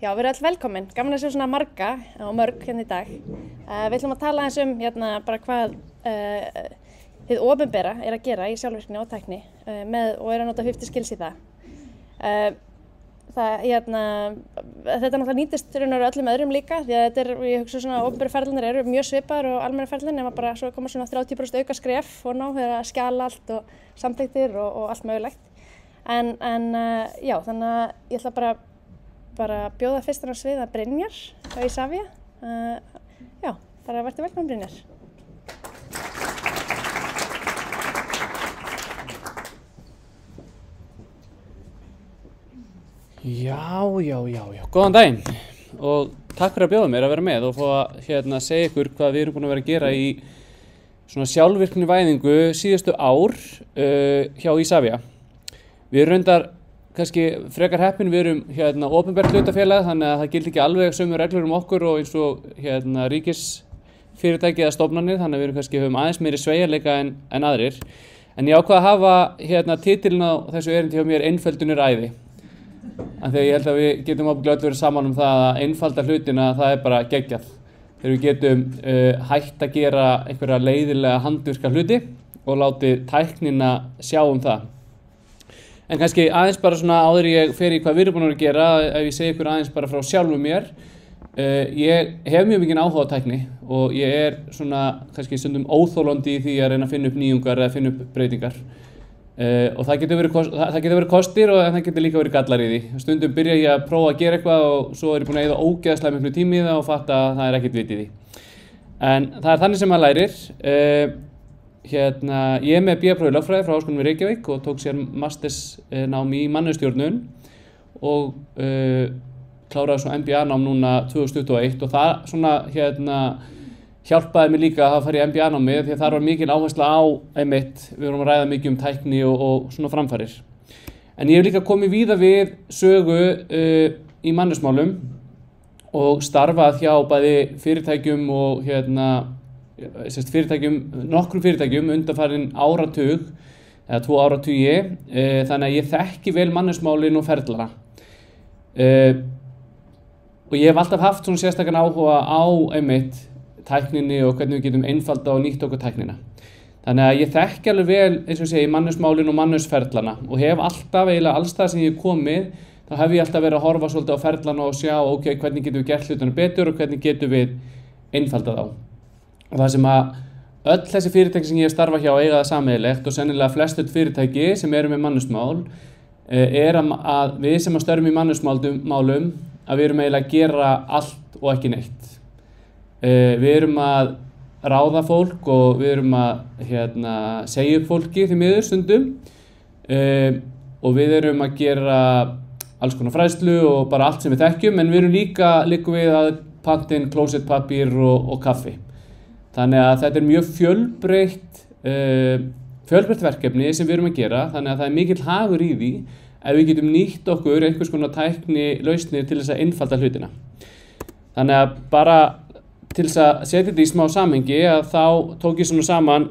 Já, við erum öll velkomin. Gaman að sjá svona marga og mörg hérna í dag. Við ætlum að tala eins hérna bara hvað hið opinbera að gera í sjálfvirkni og tækni og að nota 50 skills í það. Þetta náttúrulega nýtist öllum öðrum líka því að ég hugsa svona opinberu ferðlanir eru mjög svipaðar og almennu ferðlanir nema bara svo koma svona 30% auka skref og ná þegar að skjala allt og samþykktir og allt mögulegt. Já, þannig að ég ætla bara að bjóða fyrstan á svið að Brynjar á Isavia. Já, bara vertu velkomin Brynjar. Já, góðan daginn og takk fyrir að bjóða mér að vera með og fá að segja ykkur hvað við erum búin að vera að gera í svona sjálfvirkni væðingu síðustu ár hjá Isavia. Við erum reyndar kannski frekar heppin, við erum opinbert hlutafélag þannig að það gildi ekki alveg sömu reglur okkur og eins og ríkisfyrirtæki eða stofnanir þannig að við kannski höfum aðeins meiri sveigjanleika en aðrir. En ég ákvað að hafa titilinn á þessu erindi hjá mér einföldun er æði. Þegar ég held að við getum ábyggilega öll verið saman það að einfalda hlutina það bara geggjað. Þegar við getum hætt að gera einhverja leiðilega handvirka hluti og látið tæknina sjá það. En kannski aðeins bara svona áður ég fer í hvað við erum búin að gera, ef ég segi ykkur aðeins bara frá sjálfum mér. Ég hef mjög mikinn áhuga á tækni og ég svona kannski stundum óþolandi í því að reyna að finna upp nýjungar eða finna upp breytingar. Og það getur verið kostir og það getur líka verið gallar í því. Stundum byrja ég að prófa að gera eitthvað og svo er ég búin að eyða ógeðslega miklu tími í það og fatta að það er ekkert vit í því. En það er þannig sem maður lærir. Ég er með BA-próf í lögfræði frá Háskólanum í Reykjavík og tók sér mastersnám í mannauðsstjórnun og kláraði svo MBA-nám núna 2021 og það svona hjálpaði mér líka að fara í MBA-námið því að þar var mikil áhersla á við vorum að ræða mikið tækni og svona framfarir. En ég hef líka komið víða við sögu í mannauðsmálum og starfað hjá bæði fyrirtækjum og nokkrum fyrirtækjum undanfarinn áratug eða 2 áratugi, þannig að ég þekki vel mannauðsmálin og ferlana. Og ég hef alltaf haft svona sérstakan áhuga á tækninni og hvernig við getum einfalda og nýtt okkur tæknina. Þannig að ég þekki alveg vel, eins og segi, mannauðsmálin og mannauðsferlana og hef alltaf eiginlega alls það sem ég hef komið, þá hef ég alltaf verið að horfa svolítið á ferlana og sjá, hvernig getum við gert hlutina betur og hvernig getum við einfaldað á. Og það sem að öll þessi fyrirtæki sem ég hef starfað hjá eiga það sameiginlegt og sennilega flestöll fyrirtæki sem eru með mannauðsmál að við sem að störfum í mannauðsmálum að við erum eiginlega að gera allt og ekki neitt. Við erum að ráða fólk og við erum að segja upp fólki því miður stundum og við erum að gera alls konar fræðslu og bara allt sem við þekkjum en við erum líka við að panta inn klósettpappír og kaffi. Þannig að þetta er mjög fjölbreytt verkefni sem við erum að gera þannig að það er mikill hagur í því ef við getum nýtt okkur einhvers konar tækni lausnir til þess að einfalda hlutina. Þannig að bara til þess að setja þetta í smá samhengi að þá tók ég svona saman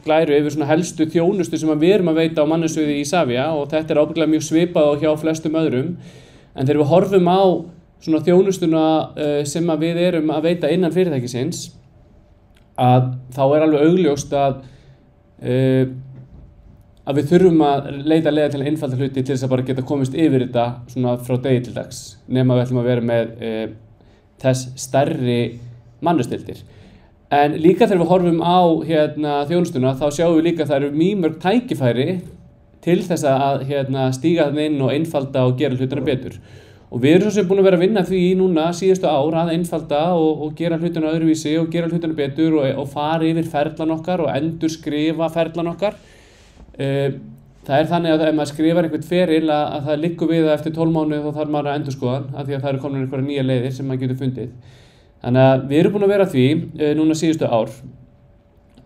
glæru yfir svona helstu þjónustu sem við erum að veita á mannauðssviði í Isavia og þetta er ábyggilega mjög svipað og hjá flestum öðrum en þegar við horfum á svona þjónustuna sem við erum að veita innan fyrirtækisins að þá er alveg augljóst að við þurfum að leita leiða til að einfalda hluti til þess að bara geta komist yfir þetta svona frá degi til dags nema við ætlum að vera með þess stærri mannauðsdeildir. En líka þegar við horfum á þjónustuna þá sjáum við líka að það eru mjög mörg tækifæri til þess að stíga þarna inn og einfalda og gera hlutina betur. Og við erum svo sem búin að vera að vinna því núna síðustu ár að einfalda og gera hlutina öðruvísi og gera hlutina betur og fara yfir ferlan okkar og endurskrifa ferlan okkar. Það er þannig að ef maður skrifar einhvern feril að það liggur við að eftir 12 mánuði þá þarf maður að endurskoða hann af því að það eru komin einhverjar nýjar leiðir sem maður getur fundið. Þannig að við erum búin að vera því núna síðustu ár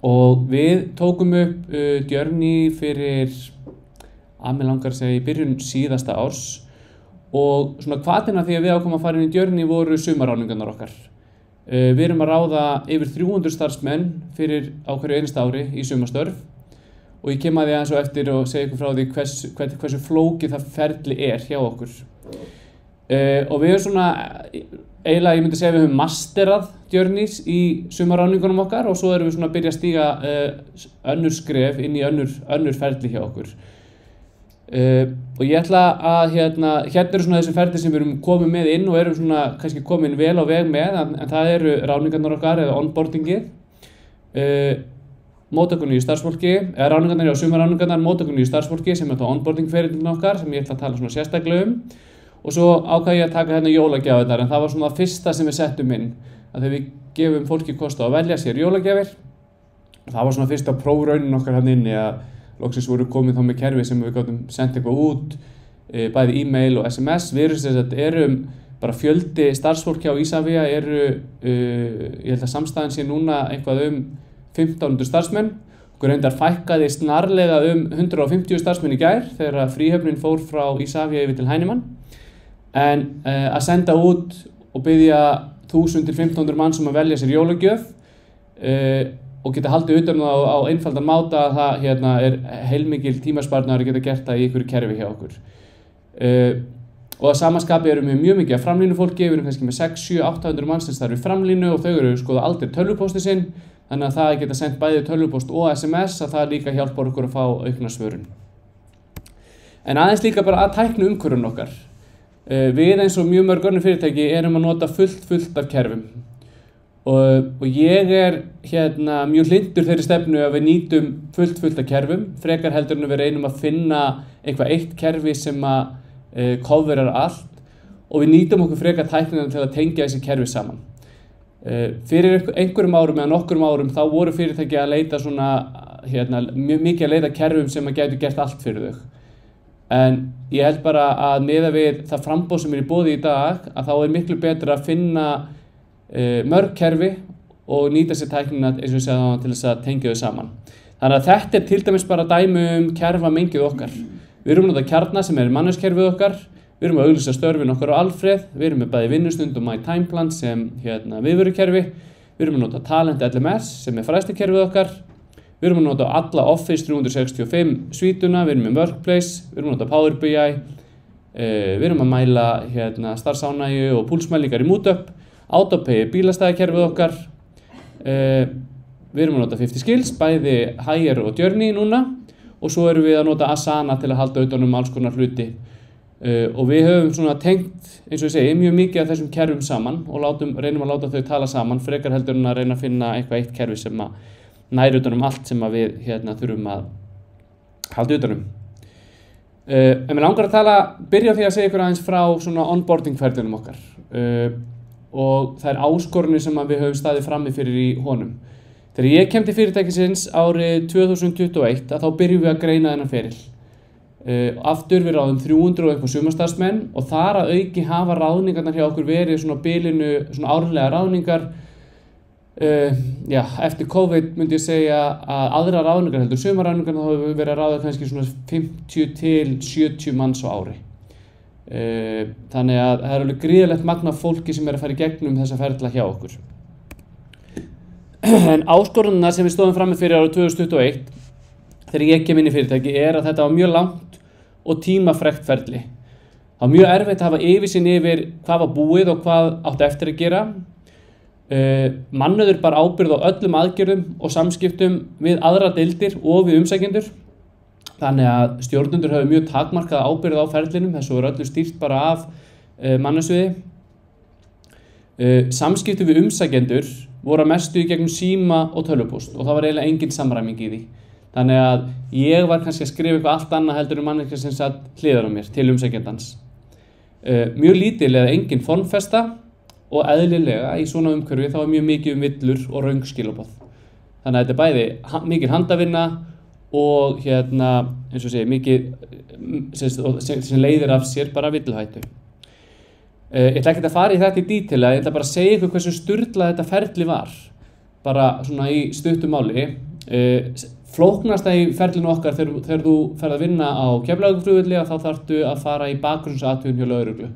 og við tókum upp Journey fyrir mig langar að segja í byrjun síðasta árs og svona hvatina því að við ákomum að fara inn í Journey voru sumarráðningarnar okkar. Við erum að ráða yfir 300 starfsmenn fyrir á hverju einasta ári í sumarstörf og ég kem að því aðeins og eftir og segja ykkur frá því hversu flókið það ferli hjá okkur. og við höfum svona, eiginlega ég myndi segja við höfum masterað journeys í sumarráðningunum okkar og svo erum við svona að byrja að stíga önnur skref inn í önnur ferli hjá okkur. Og ég ætla að hérna eru svona þessi ferli sem við erum komið með inn og erum svona kannski komin vel á veg með, en það eru ráðningarnar okkar eða onboardingið, móttökunni í starfsfólki, eða ráðningarnar á sumarráðningarnar, móttökunni í starfsfólki sem þá onboarding-ferillinn okkar sem ég ætla að tala svona sérstaklega og svo ákvað ég að taka hérna jólagjafirnar, en það var svona fyrsta sem við settum inn, að þegar við gefum fólki kost á að velja sér jólagjafir, það var svona fyrsta prófraunin okkar hérna inni að loksins voru komið þá með kerfi sem við gátum sendt eitthvað út, bæði e-mail og SMS. Við erum bara fjöldi starfsfólki á Isavia ég held að samstæðan sé núna eitthvað 1500 starfsmenn. Okkur reyndar fækkaði snarlega 150 starfsmenn í gær þegar fríhöfnin fór frá Isavia yfir til Heinemann. En að senda út og biðja 1000 til 1500 mann sem að velja sér jólagjöf og geta haldið utan á einfaldan máta að það hérna heilmikil tímasparnaður að geta gert það í einhverju kerfi hjá okkur. Og að samanskapi erum við mjög mikið af framlínu fólki, við erum kannski með 6, 7, 800 mann sem starfir framlínu og þau eru skoða aldrei tölvupósti sinn, þannig að það að geta sendt bæði tölvupóst og SMS að það líka hjálpar okkur að fá aukna svörun. En aðeins líka bara að tæknu umhverfun okkar. Við eins og mjög mörg önnur fyrirtæki erum að nota fullt af kerfum. Og ég hérna mjög hlynntur þeirri stefnu að við nýtum fullt af kerfum, frekar heldur en við reynum að finna eitthvað eitt kerfi sem að coverar allt og við nýtum okkur frekar tæknina til að tengja þessi kerfi saman. Fyrir einhverjum árum eða nokkrum árum þá voru fyrirtæki að leita svona, mjög mikið að leita kerfum sem að gætu gert allt fyrir þau. En ég held bara að miða við það framboð sem í boði í dag að þá miklu betra að finna mörg kerfi og nýta sér tæknina eins og ég segði á til þess að tengja þau saman. Þannig að þetta til dæmis bara dæmi kerfamengið okkar. Við erum að nota Kjarna sem mannauðskerfið okkar, við erum að auglýsa störfin okkar á Alfreð, við erum með bæði vinnustund og MyTimeplan sem viðverukerfi, við erum að nota Talent LMS sem fræðslukerfið okkar, við erum að nota alla Office 365 svítuna, við erum með Workplace, við erum að nota Power BI, við erum að mæla starfsánægju og púlsmælingar í MoodUp, Autopay bílastæðakerfið okkar, við erum að nota 50 Skills, bæði Hire og Journey núna og svo erum við að nota Asana til að halda utan alls konar hluti og við höfum svona tengt, eins og ég segi, mjög mikið af þessum kerfum saman og reynum að láta þau tala saman frekar heldur en að reyna að finna eitthvað eitt kerfi sem að næri utan allt sem að við þurfum að halda utan En mér langar að byrja því að segja ykkur aðeins frá svona onboarding ferlinum okkar og þær áskorunir sem við höfum staðið frammi fyrir í honum. Þegar ég kem til fyrirtækisins árið 2021 þá byrjum við að greina þennan feril. Aftur við ráðum 300 og eitthvað sumarstarfsmenn og þar að auki hafa ráðningarnar hjá okkur verið svona bilinu, svona árlega ráðningar. Eftir COVID myndi ég segja að aðra ráðningar heldur sumarráðningar þá hefur verið að ráða kannski svona 50 til 70 manns á ári. Þannig að það alveg gríðarlegt magn af fólki sem að fara í gegnum þessa ferla hjá okkur. En áskorunina sem við stóðum frammi fyrir árið 2021 þegar ég kem inn í fyrirtæki að þetta var mjög langt og tímafrekt ferli. Það var mjög erfitt að hafa yfirsýn yfir hvað var búið og hvað átti eftir að gera. Mannauður bar ábyrgð á öllum aðgerðum og samskiptum við aðra deildir og við umsækjendur. Þannig að stjórnendur hafa mjög takmarkaða ábyrgð á ferlinum, þessu er öllu stýrt bara af mannauðsviði. Samskipti við umsækjendur voru að mestu í gegnum síma og tölvupóst og það var eiginlega engin samræming í því. Þannig að ég var kannski að skrifa eitthvað allt annað heldur manneskja sem satt hliðar á mér til umsækjandans. Mjög lítil eða engin formfesta og eðlilega í svona umhverfi þá mjög mikið villur og röng skilaboð. Þannig að þetta bæði mikil handavinna og eins og segi, mikið sem leiðir af sér bara villuhættu. Ég ætla ekki að fara í þetta í dítil, ég ætla bara að segja ykkur hversu sturlað þetta ferli var, bara svona í stuttu máli. Flóknasta í ferlinu okkar þegar þú ferð að vinna á Keflavíkurflugvelli þá þarftu að fara í bakgrunnsathugun hjá lögreglu,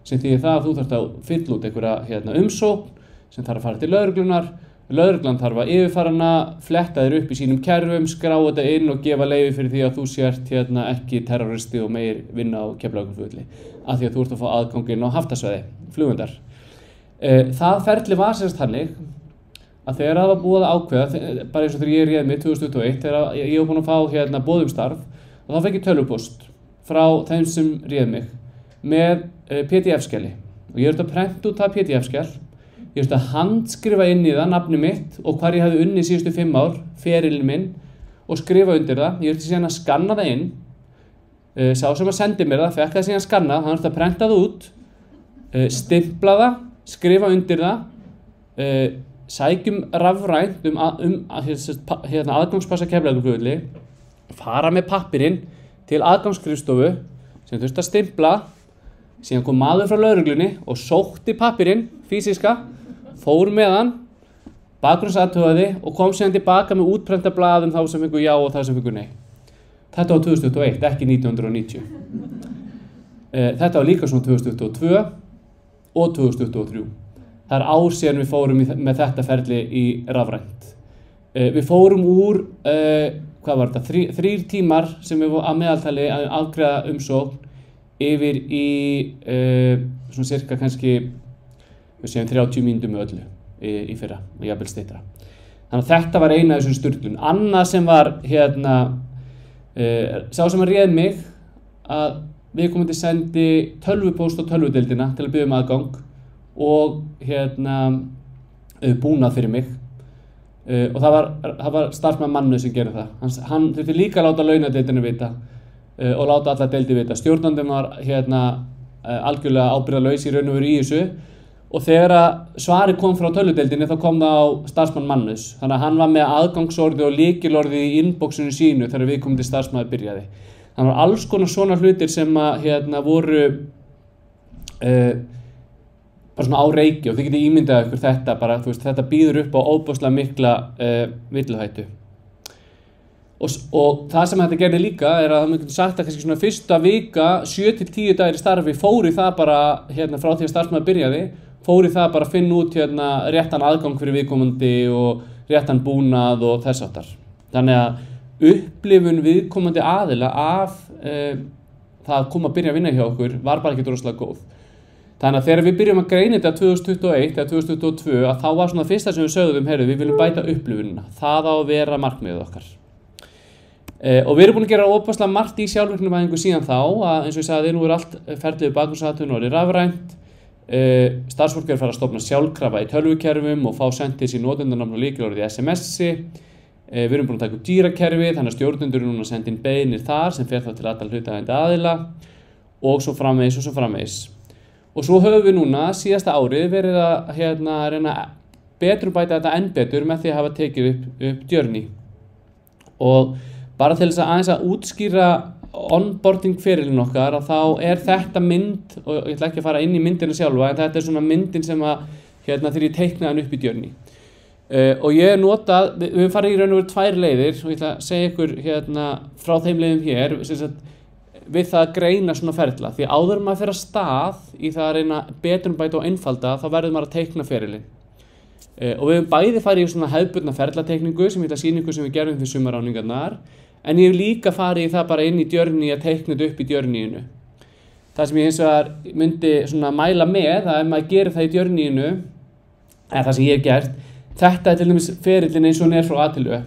sem þýðir það að þú þarft að fylla út einhverja umsókn sem þarf að fara til lögreglunar lögreglan þarf að yfirfara hana, fletta þér upp í sínum kerfum, skrá þetta inn og gefa leyfi fyrir því að þú sért ekki terroristi og meir vinna á Keflavíkurflugvelli af því að þú ert að fá aðgang inn á haftasvæði, flugvendar. Það ferli var sérst þannig að þegar það var búið að ákveða, bara eins og þegar ég réð mig 2021, þegar ég var búin að fá boð starf, og þá fekk ég tölvupóst frá þeim sem réð mig með PDF-skjali og ég að prenta út það PDF-skjal. Ég að handskrifa inn í það nafni mitt og hvar ég hafði unnið síðustu 5 ár, ferilinn minn, og skrifa undir það. Ég síðan að skanna það inn, sá sem að sendi mér það, fekk það síðan skannað, hann að prenta það út, stimpla það, skrifa undir það, sækjum rafrænt aðgangspassa Keflavíkurflugvelli, fara með pappirinn til aðgangsskrifstofu sem þurfti að stimpla, síðan kom maður frá lögreglunni og sótti pappirinn, físiska, fór með hann, bakgrunnsathugaði og kom síðan tilbaka með útprenta blað þá sem fengu já og það sem fengu nei. Þetta var 2021, ekki 1990. Þetta var líka svona 2022 og 2023. Það ár síðan við fórum með þetta ferli í rafrænt. Við fórum úr, hvað var þetta, 3 tímar sem við að meðaltali að afgreiða umsókn yfir í svona cirka kannski, við segjum 30 mínútur með öllu í fyrra og jafnvel styttra. Þannig að þetta var eina af þessum sturlun. Annað sem var sá sem að réð mig að viðkomandi sendi tölvupóst á tölvudeildina til að biðja um aðgang og búnað fyrir mig. Og það var starfsmaður mannu sem gerði það. Hann þurfti líka að láta launadeildina vita og láta alla deildi vita. Stjórnandinn var algjörlega ábyrgðarlaus í raun og veru í þessu og þegar svarið kom frá tölvudeildinni þá kom það á starfsmann mannus. Þannig að hann var með aðgangsorði og lykilorði í inboxinu sínu þegar viðkomandi starfsmaður byrjaði. Það var alls konar svona hlutir sem voru bara svona á reiki og þið getið ímyndað ykkur þetta bara, þú veist, þetta býður upp á óbúslega mikla villuhættu. Og það sem þetta gerði líka að það getur sagt að kannski svona fyrsta vika 7-10 dagir í starfi fór í það bara frá því að starfsmaður byrjaði, fór í það bara að finna út réttan aðgang fyrir viðkomandi og réttan búnað og þess háttar. Þannig að upplifun viðkomandi aðila af það að koma að byrja að vinna hjá okkur var bara ekki rosalega góð. Þannig að þegar við byrjum að greina þetta 2021 eða 2022 að þá var svona fyrsta sem við sögðum, heyrðu, við viljum bæta upplifunina. Það á að vera markmiðið okkar. Og við erum búin að gera óbúslega margt í sjálfvirknivæðingu síðan þá, að eins og ég sagði, nú allt ferlið við bakgrunnsathugun og rafrænt. Starfsfólk að fara að stofna sjálfkrafa í tölvukerfum og fá sendið sín notendanafn og lykilorð í SMS-i. Við erum búin að taka upp dýrakerfi, þannig að stjórnendur eru núna að senda inn beiðnir þar sem fer þá til allra hlutaðeigandi aðila og svo framvegis og svo framvegis. Og svo höfum við núna síðasta árið verið að reyna bæta þetta enn betur með því að hafa tekið upp Journey. Og bara til þess að aðeins að útskýra onboarding ferilinn okkar að þá þetta mynd, og ég ætla ekki að fara inn í myndina sjálfa, en þetta svona myndin sem að þegar ég teiknaði hann upp í Journey. Og ég notað, við höfum farið í raun og veru 2 leiðir og ég ætla að segja ykkur frá þeim leiðum hér, við það að greina svona ferla. Því áður maður fer að stað í það að reyna betrumbæta og einfalda, þá verður maður að teikna ferilinn. Og við höfum bæði farið í svona hefðbundna ferlateikningu sem ég ætla að sýna ykkur sem við gerðum fyrir sumarráningarnar, en ég hef líka farið í það bara inn í Journey að teikna þetta upp í Journeyinu. Það sem ég hins vegar myndi svona mæla með að ef maður gerir það í Journeyinu, eða það sem ég hef gert, þetta til dæmis ferillinn eins og hann frá A til Ö.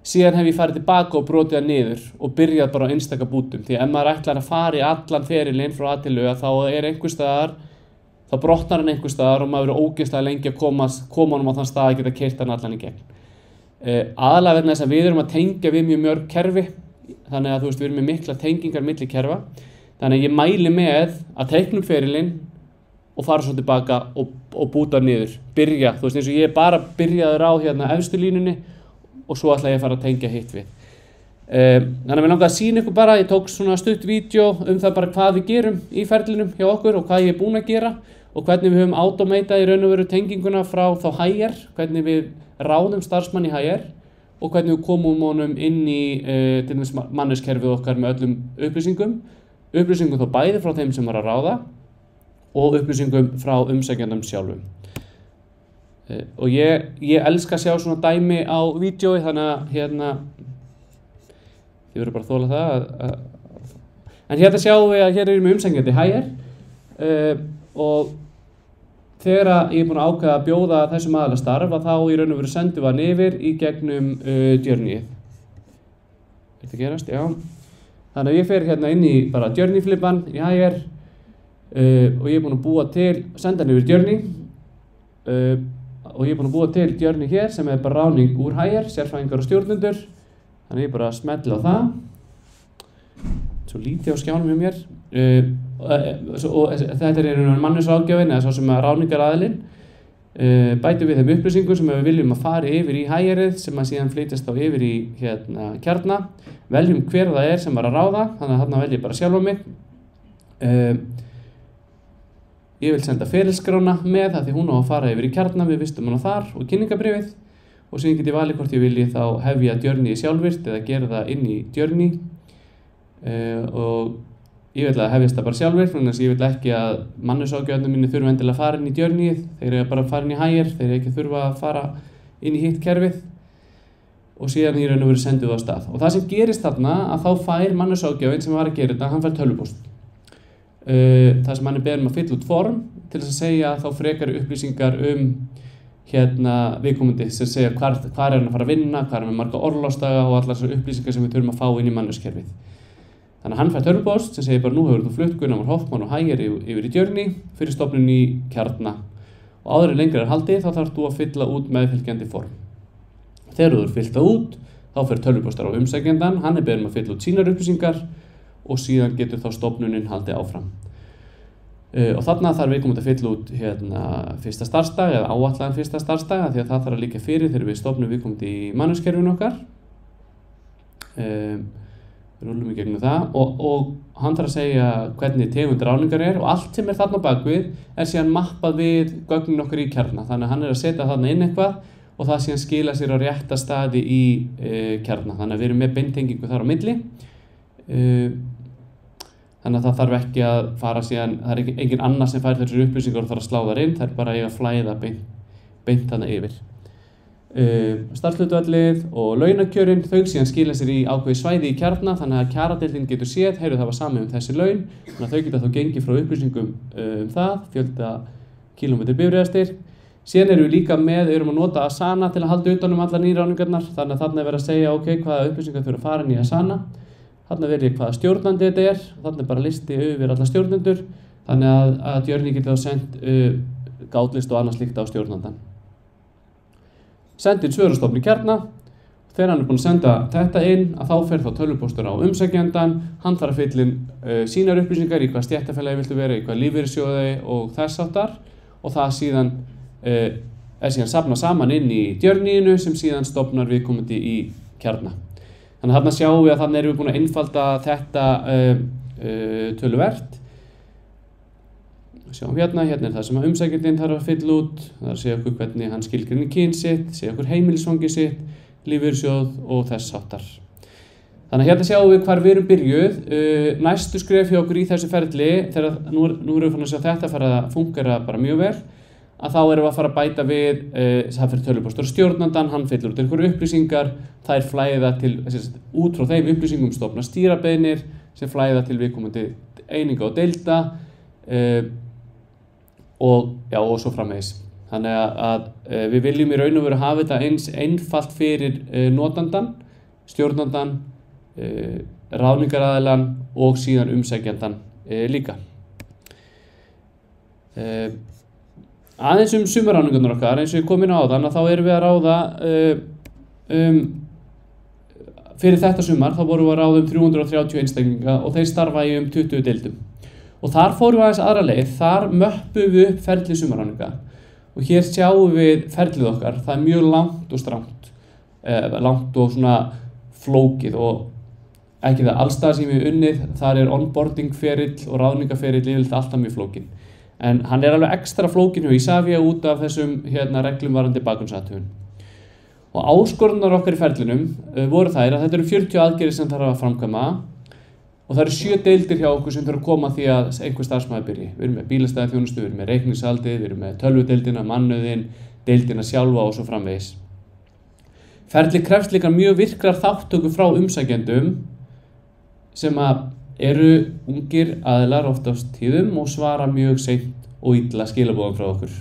Síðan hef ég farið tilbaka og brotið það niður og byrjað bara á einstaka bútum. Því ef maður ætlar að fara í allan ferillinn frá A til Ö þá einhvers staðar, þá brotnar hann einhvers staðar og maður verður ógeðslega lengi að koma honum á þann stað að geta keyrt hann allan í gegn. Aðalega vegna þess að við erum að tengja við mjög mörg kerfi, þannig að við erum með mikla tengingar milli kerfa. Þannig að ég mæli með að teikna upp ferillinn og fara svo tilbaka og búta niður. Byrja, eins og ég bara byrjaður á efstu línunni og svo ætla ég að fara að tengja hitt við. Þannig að mér langaði að sýna ykkur bara, ég tók svona stutt vídeo það bara hvað við gerum í ferlinum hjá okkur og hvað ég búin að gera og hvernig við höfum automatað í raun og veru tenginguna frá þá HR, hvernig við ráðum starfsmann í HR og hvernig við komum honum inn í til dæmis manneskerfið okkar með öllum upplýsingum þá bæði frá þeim sem var að ráða og upplýsingum frá umsækjandum sjálfum. og ég elska að sjá svona dæmi á vídeói, þannig að þið verður bara að þola það en hérna sjáum við að hér erum við umsækjandi Haier og þegar ég er búinn að ákveða að bjóða þessum aðila starf þá í raun og veru sendum við hann yfir í gegnum Journey. Er þetta gerast? Já. Þannig að ég fer hérna inn í bara Journey flipan í Haier og ég er búinn að búa til, senda hann yfir Journey og ég er búinn að búa til Journey hér sem er bara ráðning úr Haier, sérfræðingar og stjórnendur. Þannig ég bara smetla á það. Svo lítið á skjánum hjá mér. Og þetta er mannauðsráðgjafinn eða svo sem að ráðningaraðilinn. Bætum við þeim upplýsingum sem við viljum að fara yfir í Haierið sem að síðan flytjast þá yfir í Kjarna. Veljum hver það er sem var að ráða, þannig að þarna velj ég bara sjálfa mig. Ég vil senda ferilskrána með það því hún á að fara yfir í Kjarna, við vistum hana þar og kynningabrifið og síðan get ég valið hvort ég vilji þá hefja Journey sjálfvirt eða gera það inn í Journey og ég vil að hefjast það bara sjálfvirt, þannig að ég vil ekki að mannauðsráðgjafarnir mínir þurfa endilega að fara inn í Journey, þeir eru bara að fara inn í Haier, þeir eru ekki að þurfa að fara inn í hitt kerfið og síðan í raun og veru sendum við á stað. Og það sem gerist þarna að þá fær mannauðsráðgjafinn sem var að gera þetta, hann fær tölvupóst. Það sem hann er beðinn að fylla út form til þess að segja þá frekari upplýsingar viðkomandi sem segja hvar er hann að fara að vinna, hvar er með marga orlofsdaga og allar þessar upplýsingar sem við þurfum að fá inn í mannauðskerfið. Þannig að hann fær tölvupóst sem segir bara nú hefur þú flutt Gunnar Hoffmann og Haier yfir í Journey fyrir stofnun í Kjarna og áður en lengra er haldið þá þarf þú að fylla út meðfylgjandi form. Þegar þú fyllt það út þá fer tölvupóstur á umsækjandann, hann er beðinn að fylla út sínar upplýsingar og síðan getur þá stofnunin haldið áfram. Og þarna þarf viðkomandi að fylla út fyrsta starfsdag eða áætlaðan fyrsta starfsdag því að það þarf að liggja fyrir þegar við stofnum viðkomandi í mannauðskerfinu okkar. Rúllum í gegnum það og hann þarf að segja hvernig tegund ráðningar er og allt sem er þarna bakvið er síðan mappað við gögnin okkar í Kjarna. Þannig að hann er að setja þarna inn eitthvað og það síðan skila sér á rétta staði í Kjarna. Þannig að við erum með beintengingu þar á milli. Þannig að það þarf ekki að fara síðan, það er engin annar sem fær þessar upplýsingar og þarf að slá þar inn, það er bara að flæða beint þarna yfir. Starfshlutfallið og launakjörin, þau síðan skila sér í ákveðið svæði í Kjarna, þannig að kjaradeildin getur séð, heyrðu það var samið þessi laun, þannig að þau geta þá gengið frá upplýsingum það, fjölda kílómetri bifreiðastyrk. Síðan erum við líka erum að nota Asana til að halda utan allar nýráðningarnar, þannig að þarna er verið að segja hvaða upplýsingar þurfa að fara inn í Asana. Þarna verður hvaða stjórnandi þetta er, þarna er bara listi yfir alla stjórnendur, þannig að Journey getur þá sendt gátlist og annað slíkt á stjórnandan. Sendin svörustofn í Kjarna, þegar hann er búinn að senda þetta inn, að þá fer þá tölvupóstur á umsækjandann, hann þarf að fylla inn sínar upplýsingar í hvað stéttarfélagi viltu vera, í hvað lífeyrissjóði og þess háttar og það síðan er síðan safnað saman inn í Journeyinu sem síðan stofnar viðkomandi í Kjarna. Þannig að þarna sjáum við að þannig erum við búin að einfalda þetta töluvert. Sjáum hérna er það sem að umsækjandinn þarf að fylla út, það er að segja okkur hvernig hann skilgreinir kyn sitt, segja okkur heimilisfangi sitt, lífeyrissjóð og þess háttar. Þannig að hérna sjáum við hvar við erum byrjuð. Næstu skref hjá okkur í þessu ferli, þegar nú erum við fann að sjá þetta fara að fungera bara mjög vel, að þá erum við að fara að bæta við, það fyrir tölvupóstur stjórnandann, hann fyllur út einhverju upplýsingar, þær flæða út frá þeim upplýsingum stofna stýrabeiðnir sem flæða til viðkomandi eininga og deilda og svo framvegis. Þannig að við viljum í raun og veru hafa þetta eins einfalt fyrir notandann, stjórnandann, ráðningaraðilann og síðan umsækjandann líka. Aðeins sumarráðningarnar okkar, eins og ég kom inn á áðan, þá erum við að ráða fyrir þetta sumar, þá vorum við að ráða 330 einstaklinga og þeir starfa í 20 deildum. Og þar fórum við aðeins aðra leið, þar möppum við upp ferli sumarráðninga og hér sjáum við ferlið okkar, það er mjög langt og strangt, langt og svona flókið og ekki það allstaðar sem við unnið, þar er onboarding ferill og ráðningaferill yfirleitt alltaf mjög flókin. En hann er alveg ekstra flókin hjá Isavia út af þessum reglum varðandi bakgrunnsathugun. Og áskorunar okkar í ferlinum voru þær að þetta eru 40 aðgerðir sem þarf að framkvæma og það eru 7 deildir hjá okkur sem þarf að koma því að einhver starfsmaður byrji. Við erum með bílastæðaþjónustu, við erum með reikningshaldið, við erum með tölvudeildina, mannauðinn, deildina sjálfa og svo framvegis. Ferli krefst líka mjög virkrar þáttöku frá umsækjendum sem eru ungir aðilar oftast tíðum og svara mjög seint og illa skilaboðum frá okkur.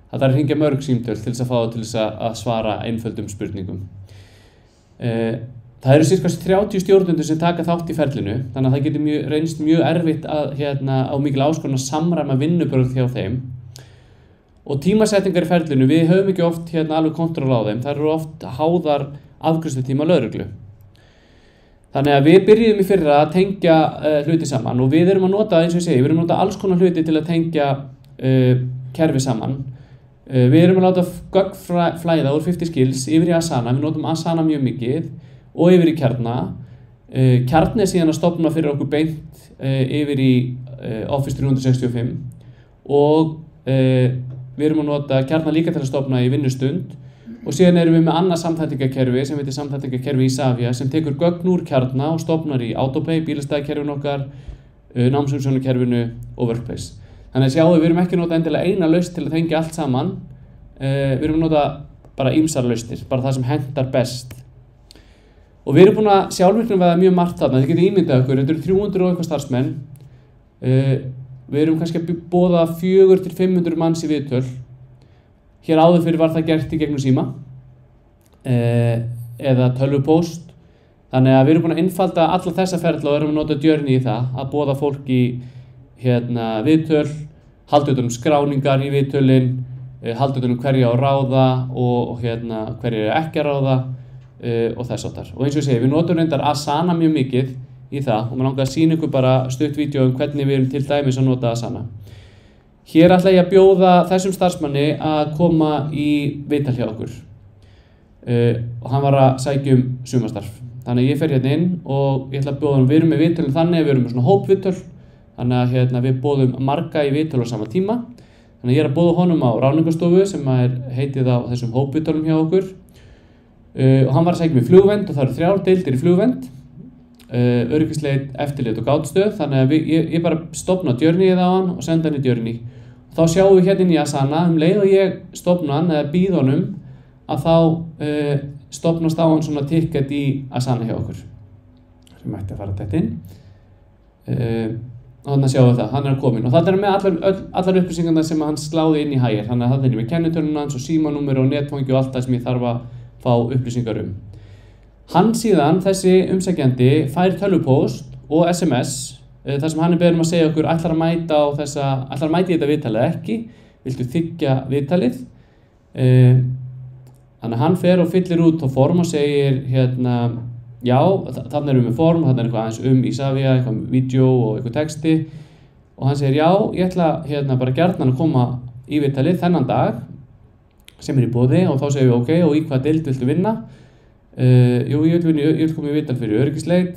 Það þarf að hringja mörg símtöl til þess að fá það til þess að svara einföldum spurningum. Það eru sirka 30 stjórnendur sem taka þátt í ferlinu, þannig að það getur reynst mjög erfitt á mikil áskorun að samræma vinnubrögð hjá þeim. Og tímasetningar í ferlinu, við höfum ekki oft alveg kontról á þeim, það eru oft háðar afgreiðslutíma lögreglu. Þannig að við byrjuðum í fyrra að tengja hluti saman og við erum að nota, eins og ég segi, við erum að nota alls konar hluti til að tengja kerfi saman. Við erum að láta gögn flæða úr 50 skills yfir í Asana, við notum Asana mjög mikið og yfir í Kjarna. Kjarni er síðan að stofna fyrir okkur beint yfir í Office 365 og við erum að nota Kjarna líka til að stofna í vinnustund og síðan erum við með annað samþættingakerfi sem heitir samþættingakerfi Isavia sem tekur gögn úr Kjarna og stofnar í Autopay, bílastæðakerfinu okkar, námsumsjónakerfinu og Workplace. Þannig að sjáum við erum ekki að nota endilega eina lausn til að tengja allt saman, við erum að nota bara ýmsar lausnir, bara það sem hentar best. Og við erum búin að sjálfvirknivæða mjög margt þarna, þið getið ímyndað okkur, þetta eru 300 og eitthvað starfsmenn, við erum kannski að boða 400 til 500 manns í viðtöl. Hér áður fyrir var það gert í gegnum síma eða tölvupóst. Þannig að við erum búin að einfalda alla þessa ferla og erum að nota Journey í það, að boða fólk í viðtöl, halda utan skráningar í viðtölin, halda utan hverja á ráða og hverja er ekki að ráða og þess áttar. Og eins og ég segi, við notum reyndar Asana mjög mikið í það og maður langar að sýna ykkur bara stutt vídeo hvernig við erum til dæmis að nota Asana. Hér ætla ég að bjóða þessum starfsmanni að koma í viðtal hjá okkur og hann var að sækja sumarstarf. Þannig að ég fer inn og ég ætla að bjóða hann, við erum með viðtölum þannig, við erum með svona hópviðtöl, þannig að við boðum marga í viðtöl á sama tíma. Þannig að ég er að boða honum á ráðningarstofu sem heitið á þessum hópviðtölum hjá okkur og hann var að sækja mig flugvernd og það eru 3 deildir í flugvernd, öryggisleit, eftirlit og gátstöð, þannig að ég bara stofna Journeyið á hann og senda hann í Journey. Þá sjáum við hérna inn í Asana, leið og ég stofna hann eða býð honum að þá stofnast á hann svona ticket í Asana hjá okkur sem ætti að fara þetta inn og þannig að sjáum við það, hann er komin og það er með allar upplýsingarna sem hann sláði inn í Hire, þannig að það er með kennitöluna hans og símanúmer og netfangi og allt það sem ég þarf að fá upplýsingar Hann síðan, þessi umsækjandi, fær tölvupóst og SMS þar sem hann er beðinn að segja okkur ætlar að mæta í þetta viðtalið ekki, viltu þiggja viðtalið. Þannig að hann fer og fyllir út á form og segir já, þarna erum við með form, þarna er eitthvað aðeins Isavia, eitthvað vídeo og eitthvað texti og hann segir já, ég ætla bara gjarnan að koma í viðtalið þennan dag sem er í boði og þá segir við ok, og í hvað deild viltu vinna? Jú, ég vil koma í viðtal fyrir öryggisleit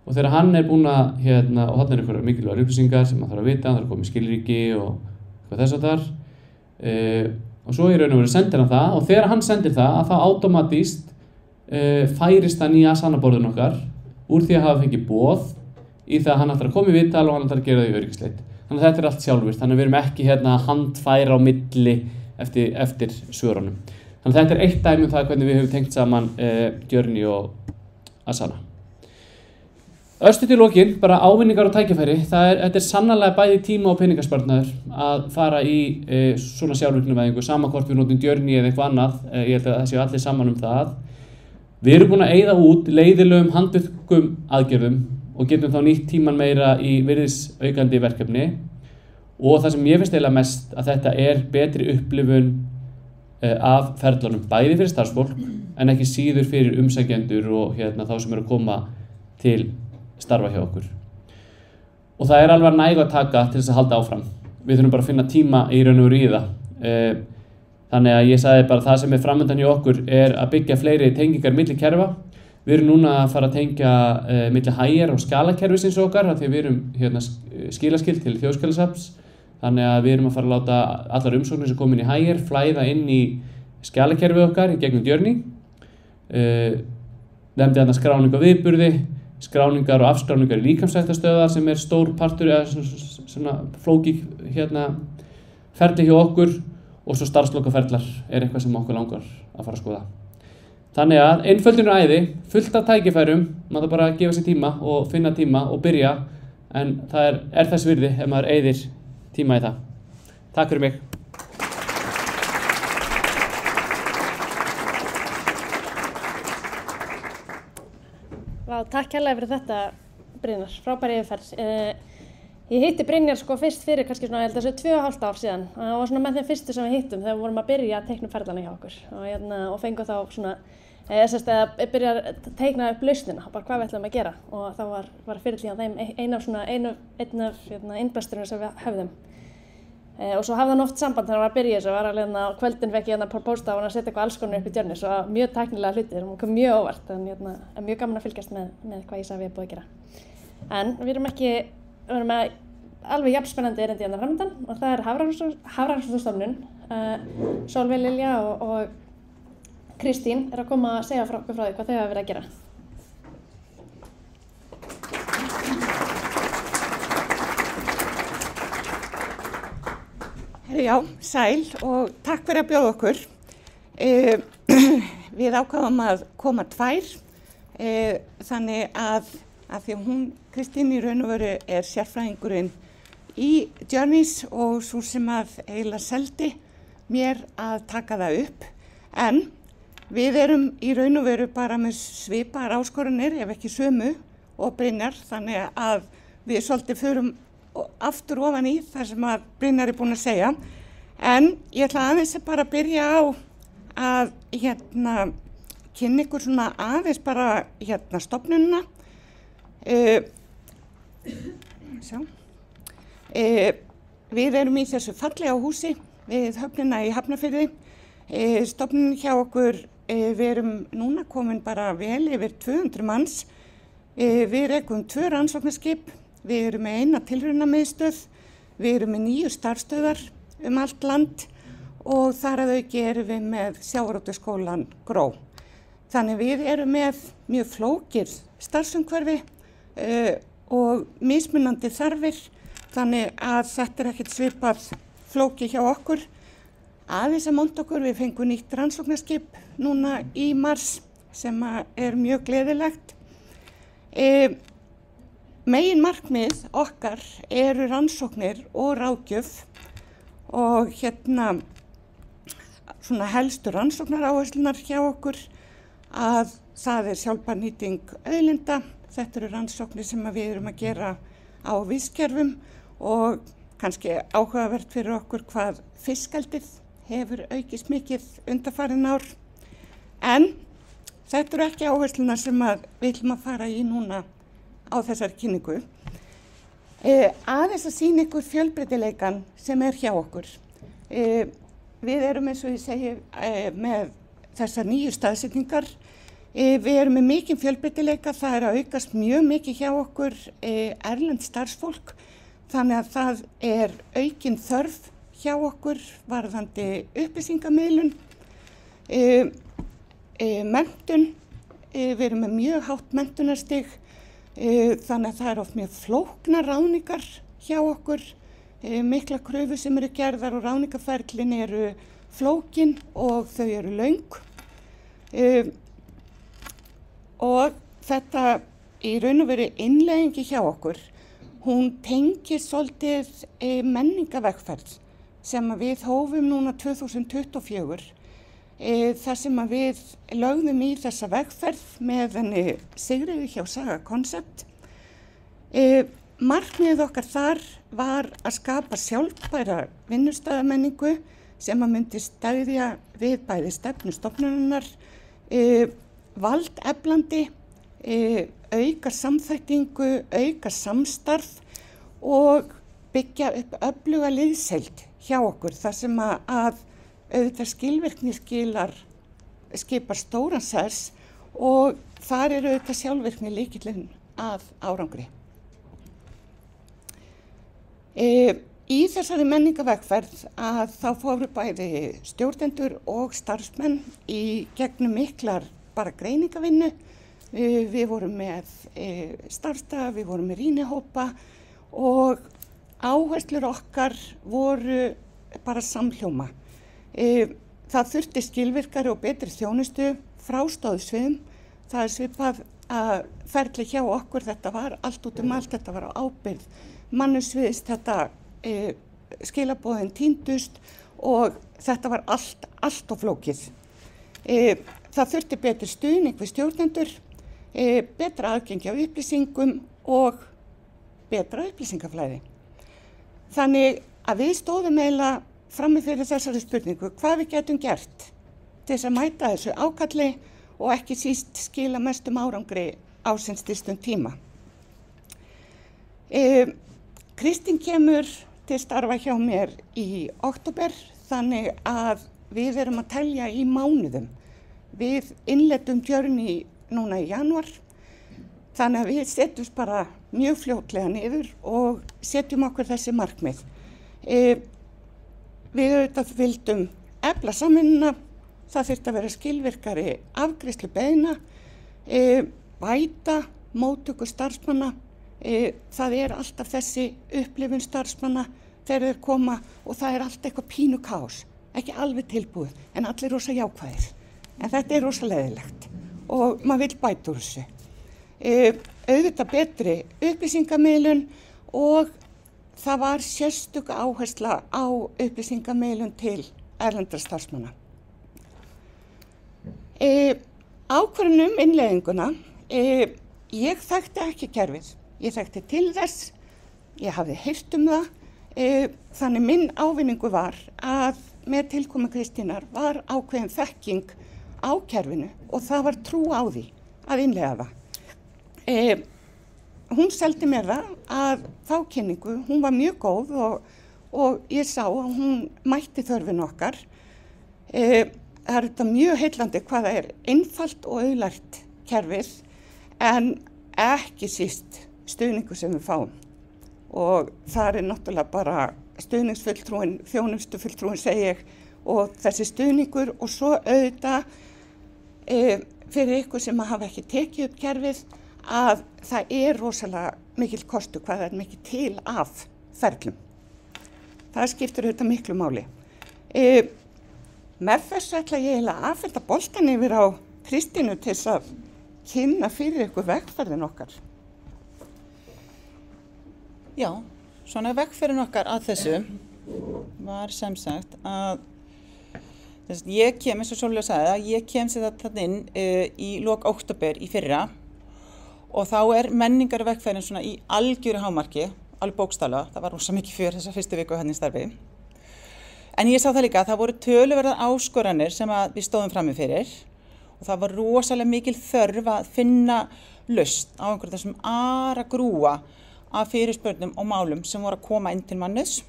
og þegar hann er búinn að og þarna er einhverjar mikilvægar upplýsingar sem hann þarf að vita, hann þarf að koma í skilríki og eitthvað þess að þar og svo í raun og veru sendir hann það og þegar hann sendir það að þá automatískt færist hann í Asana-borðun okkar úr því að hafa fengið boð í það að hann ætlar að koma í viðtal og hann ætlar að gera það í öryggisleit. Þannig að þetta er allt sjálfvirkt, þannig að við erum ekki að handfæra á milli eftir svörunum. Þannig að þetta er eitt dæmi það hvernig við höfum tengt saman Journey og Asana. Örstutt í lokin, bara ávinningar og tækifæri. Þetta er sannarlega bæði tíma og peningasparnaður að fara í svona sjálfvirknivæðingu, sama hvort við notum Journey eða eitthvað annað. Ég held að það séu allir saman það. Við erum búin að eyða út leiðilegum handvirkum aðgerðum og getum þá nýtt tíman meira í virðisaukandi verkefni. Og það sem ég finnst eiginlega mest að þetta er betri upplifun af ferlunum, bæði fyrir starfsfólk en ekki síður fyrir umsækjendur og þá sem eru að koma til starfa hjá okkur. Og það er alveg næg að taka til þess að halda áfram. Við þurfum bara að finna tíma í raun og veru í það. Þannig að ég sagði bara það sem er framöndan hjá okkur er að byggja fleiri tengingar milli kerfa. Við erum núna að fara að tengja milli Hire og skjalakerfisins okkar af því við erum skilaskild til Þjóðskjalasafns. Þannig að við erum að fara að láta allar umsóknir sem komin í Hire flæða inn í skjalakerfið okkar í gegnum Journey. Nefndi þarna skráningu á viðburði, skráningar og afskráningar í líkamsræktarstöðvar sem stór partur eða svona flókið ferli hjá okkur og svo starfslokaferlar eitthvað sem okkur langar að fara að skoða. Þannig að einföldun er æði, fullt af tækifærum, maður bara að gefa sér tíma og finna tíma og byrja, en það er þess virði ef maður eyðir tíma í það. Takk fyrir mig. Vá, takk kærlega fyrir þetta, Brynjar, frábæri yfirferð. Ég hitti Brynjar sko fyrst fyrir kannski svona, ég held að það séu 2,5 ár síðan. Það var svona með þeim fyrstu sem við hittum þegar við vorum að byrja að teikna ferlana hjá okkur og fengum þá svona, eða byrja að teikna upp lausnina, bara hvað við ætlum að gera og þá var fyrir því að þeim einn af innbæsturinn sem við höfðum. Og svo hafði hann oft samband þegar hann var að byrja þessu, var alveg á kvöldin fekk ég posta á hann að setja eitthvað alls konar upp í Journey, svo mjög tæknilega hlutir og kom mjög óvart, en mjög gaman að fylgjast með hvað ég sagði við búið að gera. En við erum með alveg jafn spennandi erindi hérna framöndan og það er Hafrannsóknastofnun. Sólveig Lilja og Kristín er að koma að segja okkur frá því hvað þau hafa verið að gera. Já, sæl og takk fyrir að bjóða okkur. Við ákváðum að koma 2, þannig að því að hún, Kristín, í raun og veru er sérfræðingurinn í Journeys og svo sem að eiginlega seldi mér að taka það upp. En við erum í raun og veru bara með svipaðar áskorunir, ef ekki sömu, og Brynjar, þannig að við svolítið förum aftur ofan í það sem að Brynjar er búinn að segja. En ég ætla aðeins að bara byrja á að kynna ykkur svona aðeins bara stofnunina. Við erum í þessu fallega húsi við höfnina í Hafnarfirði. Stofnunin hjá okkur, við erum núna komin bara vel yfir 200 manns. Við rekum 2 rannsóknarskip, við erum með 1 tilraunamiðstöð, við erum með 9 starfsstöðvar allt land og þar að auki erum við með sjávarútvegsskólann GRÓ. Þannig við erum með mjög flókið starfsumhverfi og mismunandi þarfir, þannig að þetta er ekkert svipað flókið hjá okkur. Aðeins að monta okkur, við fengum nýtt rannsóknarskip núna í mars sem er mjög gleðilegt. Megin markmið okkar eru rannsóknir og ráðgjöf og svona helstu rannsóknaráherslunar hjá okkur að það er sjálfbær nýting auðlinda. Þetta eru rannsóknir sem við erum að gera á vistkerfum og kannski áhugavert fyrir okkur hvað fiskeldið hefur aukist mikið undanfarin ár. En þetta eru ekki áherslunar sem við ætlum að fara í núna á þessari kynningu. Aðeins að sýna ykkur fjölbreytileikann sem er hjá okkur. Við erum eins og ég segi með þessar 9 staðsetningar. Við erum með mikinn fjölbreytileika, það er að aukast mjög mikið hjá okkur erlend starfsfólk, þannig að það er aukin þörf hjá okkur varðandi upplýsingamiðlun, menntun. Við erum með mjög hátt menntunarstig, þannig að það er oft mjög flóknar ráðningar hjá okkur, mikla kröfur sem eru gerðar og ráðningarferlin eru flókin og þau eru löng. Og þetta í raun og veru innleiðingi hjá okkur, hún tengir svolítið menningarvegferð sem við hófum núna 2024. Þar sem við lögðum í þessa vegferð með henni Sigríði hjá Saga Concept. Markmiðið okkar þar var að skapa sjálfbæra vinnustaðamenningu sem myndi styðja við bæði stefnu stofnunarinnar, valdeflandi, auka samþættingu, auka samstarf og byggja upp öfluga liðsheild hjá okkur þar sem að auðvitað skilvirkni skipar stóran sess og þar eru auðvitað sjálfvirkni lykillinn að árangri. Í þessari menningarvegferð að þá fóru bæði stjórnendur og starfsmenn í gegnum miklar bara greiningavinnu. Við vorum með starfsstaða, við vorum með rýnihópa og áherslur okkar voru bara samhljóma. Það þurfti skilvirkari og betri þjónustu frá stóðsviðum. Það svipað að ferli hjá okkur, þetta var allt út allt, þetta var á ábyrgð mannusviðs, þetta skilaboðin týndust og þetta var allt of flókið. Það þurfti betri stuðning við stjórnendur, betra aðgengi af upplýsingum og betra upplýsingaflæði. Þannig að við stóðum eiginlega frammi fyrir þessari spurningu, hvað við getum gert til þess að mæta þessu ákalli og ekki síst skila mestum árangri á sem stystum tíma. Kristín kemur til starfa hjá mér í október, þannig að við erum að telja í mánuðum. Við innleiddum Journey núna í janúar, þannig að við setjumst bara mjög fljótlega niður og setjum okkur þessi markmið. Við auðvitað vildum efla samvinnuna, það þyrfti að vera skilvirkari afgreiðslu beiðna, bæta móttöku starfsmanna, það alltaf þessi upplifun starfsmanna þegar þeir koma og það allt eitthvað pínu kaos, ekki alveg tilbúið en allir rosa jákvæðir. En þetta rosa leiðilegt og maður vill bæta úr þessu. Auðvitað betri upplýsingamiðlun og það var sérstök áhersla á upplýsingamiðlun til erlendra starfsmanna. Ákvörðun innleiðinguna, ég þekkti ekki kerfið, ég þekkti til þess, ég hafði heyrt það, þannig minn ávinningu var að með tilkomu Kristínar var ákveðin þekking á kerfinu og það var trú á því að innleiða það. Hún seldi mér það að þá kynningu, hún var mjög góð og ég sá að hún mætti þörfin okkar. Það þetta mjög heillandi hvað það einfalt og auðlært kerfið en ekki síst stuðningu sem við fáum. Og það náttúrulega bara stuðningsfulltrúin, þjónustufulltrúin segi ég og þessi stuðningur og svo auðvitað fyrir ykkur sem hafa ekki tekið upp kerfið að það rosalega mikil kostu hvað það mikil til af ferlum. Það skiptir auðvitað miklu máli. Með þessu ætla ég eiginlega að afhenda boltan yfir á Kristínu til þess að kynna fyrir ykkur vegferðin okkar. Já, svona vegferðin okkar að þessu var sem sagt að ég kem, eins og Sólveig sagði, að ég kem sér þarna inn í lok október í fyrra og þá menningarvegferðin svona í algjöru hámarki, alveg bókstaflega, það var rosa mikið fjör þessa fyrstu viku hérna í starfi. En ég sá það líka að það voru töluverðar áskoranir sem við stóðum frammi fyrir og það var rosalega mikil þörf að finna lausn á einhverjum þessum aragrúa af fyrirspurnum og málum sem voru að koma inn til mannus.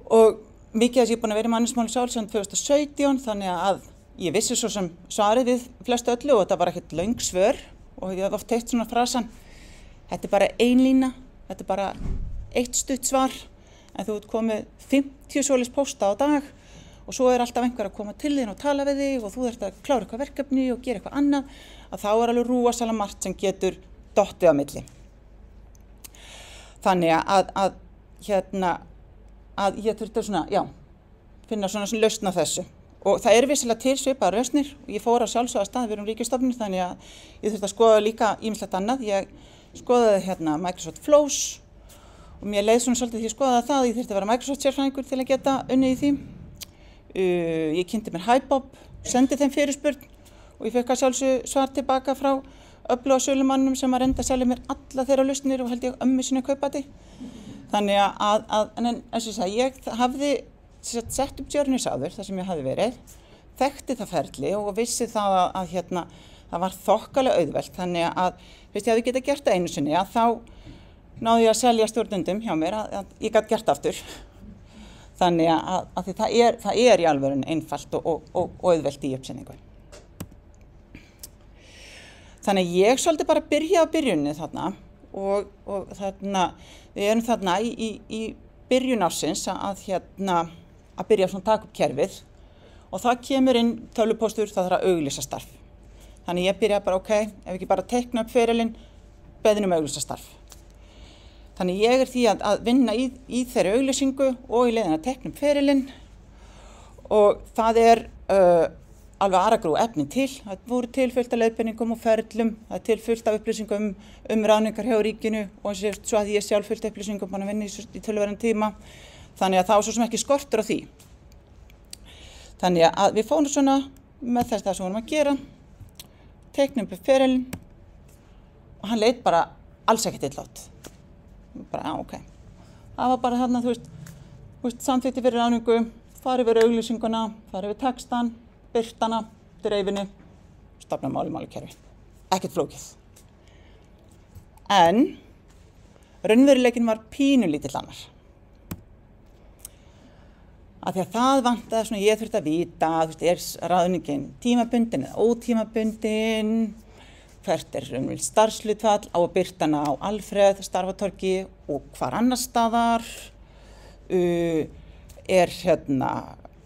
Og mikið þess ég búin að vera í mannusmáli sjálf síðan 2017 þannig að ég vissi svo sem svarið við flestu öllu og þetta var ekkert löng svör og ég hafði oft heyrt svona frasan, þetta bara ein lína, þetta bara eitt stutt svar. En þú komið 50 svoleiðis pósta á dag og svo alltaf einhver að koma til þín og tala við þig og þú þarft að klára eitthvað verkefni og gera eitthvað annað, að þá alveg rosalega margt sem getur dottið á milli. Þannig að ég þurfti svona, finna svona lausn á þessu. Og það vissilega til svipaðar lausnir og ég fór á sjálfsögða stað, við erum ríkisstofnun, þannig að ég þurfti að skoða líka ýmislegt annað. Ég skoðaði Microsoft Flows og mér leið svona svolítið því að skoða það, ég þurfti að vera Microsoft sérfræðingur til að geta unnið í því. Ég kynnti mér HiBob, sendi þeim fyrirspurn og ég fekk að sjálfsögðu svar tilbaka frá öfluga sölumannum sem að reynda að selja mér alla þeirra lausnir og held ég ömmu sinni kaupati. Þannig en eins og ég hafði sett upp Journey áður, þar sem ég hafði verið, þekkti það ferli og vissi það að það var þokkalega auðvelt. Þannig að fyrst ég hafði getað gert það einu sinni að þá náði ég að selja stjórnendum hjá mér að ég gat gert aftur. Þannig að það í alvörun einfalt og auðvelt í uppsetningu. Þannig að ég svolítið bara byrja á byrjunni þarna og þarna, við erum þarna í byrjun ársins að byrja svona taka upp kerfið og það kemur inn tölvupóstur, það þarf að auglýsa starf. Þannig ég byrja bara, ef ekki bara teikna upp ferilinn, beðin auglýsa starf. Þannig ég því að vinna í þeirri auglýsingu og í leiðin að teikna upp ferilinn og það alveg aragrú efni til. Það voru til fullt af leiðbeiningum og ferlum, það til fullt af upplýsingum ráðningar hjá ríkinu og svo að ég sjálf fullt upplýsingum búin að vinna í töluverðan tíma. Þannig að það var svo sem ekki skortur á því. Þannig að við fórum svona með þess það sem vorum að gera, teiknum upp ferilinn og hann leit bara alls ekkert illátt. Bara, ok. Það var bara þarna, þú veist, samþykkt fyrir ráðningu, farið yfir auglýsinguna, farið yfir textan, birtana, dreifinni, stofna máli-máli-kerfi. Ekkert flókið. En raunveruleikinn var pínulítill annar. Af því að það vantaði svona, ég þurfti að vita, þú veist, ráðningin tímabundin eða ótímabundin, hvert raunveruleg starfshlutfall á að birtana á Alfreð, Starfatorgi og hvar annars staðar,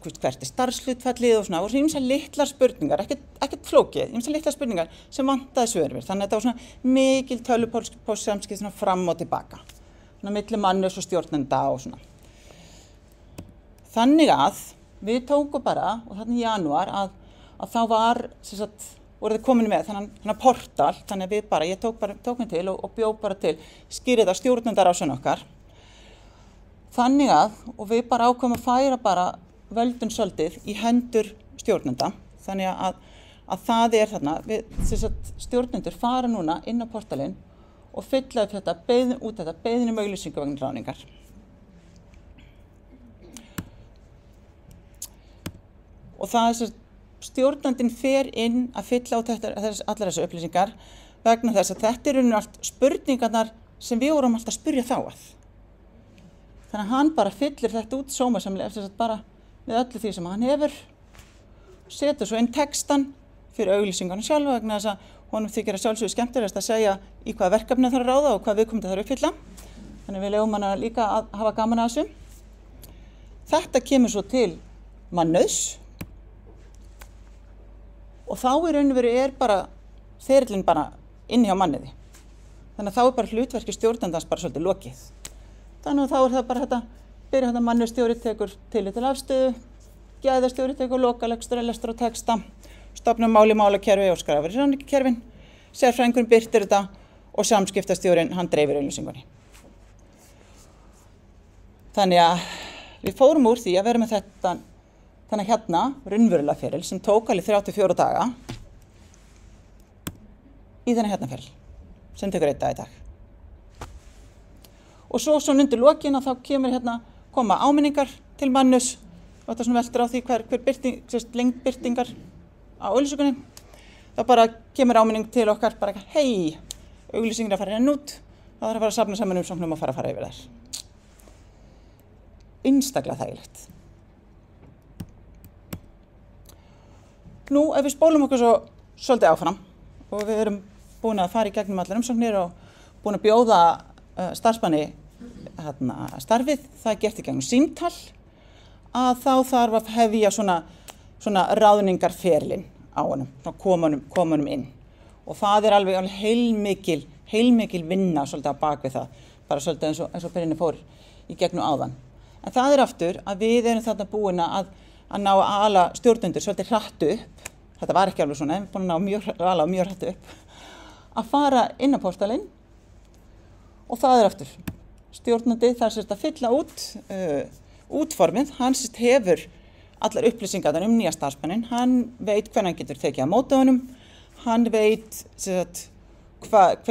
hvert starfshlutfallið og svona, og ýmsar litlar spurningar, ekkert flókið, ýmsar litlar spurningar sem vantaði svör við. Þannig að þetta var svona mikil tölvupóstsamskipti svona fram og tilbaka, svona milli mannus og stjórnenda og svona. Þannig að við tókum bara, og þarna í janúar, að þá var, voruð þið komin með þennan portal, þannig að við bara, ég tók mig til og bjó bara til skýrða stjórnendarásun okkar. Þannig að, og við bara ákveðum að færa bara völdun svolítið í hendur stjórnenda, þannig að það þarna, stjórnendur fara núna inn á portalinn og fylla upp þetta beiðni auglýsingu vegna ráðningar. Og það stjórnandinn fer inn að fylla út allar þessu upplýsingar vegna þess að þetta allt spurningarnar sem við vorum alltaf að spyrja þá að. Þannig að hann bara fyllir þetta út sómasamlega, bara með öllu því sem hann hefur, setur svo inn textan fyrir auglýsingarna sjálfa vegna þess að honum þykir að sjálfsögðu skemmtilegast að segja í hvað verkefni þarf að ráða og hvað viðkomandi þarf að uppfylla. Þannig við leyfum hana líka að hafa gaman að þessu. Þetta kemur svo til mannauðs og þá í raun og veru bara ferillinn bara inni hjá manniði. Þannig að þá bara hlutverki stjórnandans bara svolítið lokið. Þannig að þá það bara þetta, byrja þetta mannauðsstjóri tekur tillit til afstöðu, gæðastjóri tekur lokalegstur, lestur og texta, stofnar máli-mála-kerfi og skrafar í ráðningarkerfin, sérfræðingurinn birtir þetta og samskiptastjórinn hann dreifir auglýsingunni. Þannig að við fórum úr því að vera með þetta þannig hérna raunverulega feril sem tók alveg 34 daga í þennan hérna feril sem tekur 1 dag í dag. Og svo undir lokin að þá koma áminningar til mannus og þetta svona veltur á því hver lengd birtingar á auglýsingunni. Það bara kemur áminning til okkar bara hei, auglýsingin að fara út, það þarf að fara að safna saman umsóknum og fara yfir þær. Einstaklega þægilegt. Nú, ef við spólum okkur svo svolítið áfram og við erum búin að fara í gegnum allar umsóknir og búin að bjóða starfsmanni starfið, það er gert í gegnum símtal, að þá þarf að hefja svona ráðningarferlinn á honum, svona komunum inn. Og það er alveg heilmikil vinna svolítið á bakvið það, bara svolítið eins og Brynja fór í gegnum áðan. En það er aftur að við erum þarna búin að ná að ala stjórnendur svolítið hratt upp, þetta var ekki alveg svona, við erum búin að ala mjög hratt upp, að fara inn á portalinn og það er aftur. Stjórnandi þarf að fylla út útformið, hann hefur allar upplýsingar nýja starfsmannin, hann veit hvenær hann getur tekið á móti honum, hann veit hvað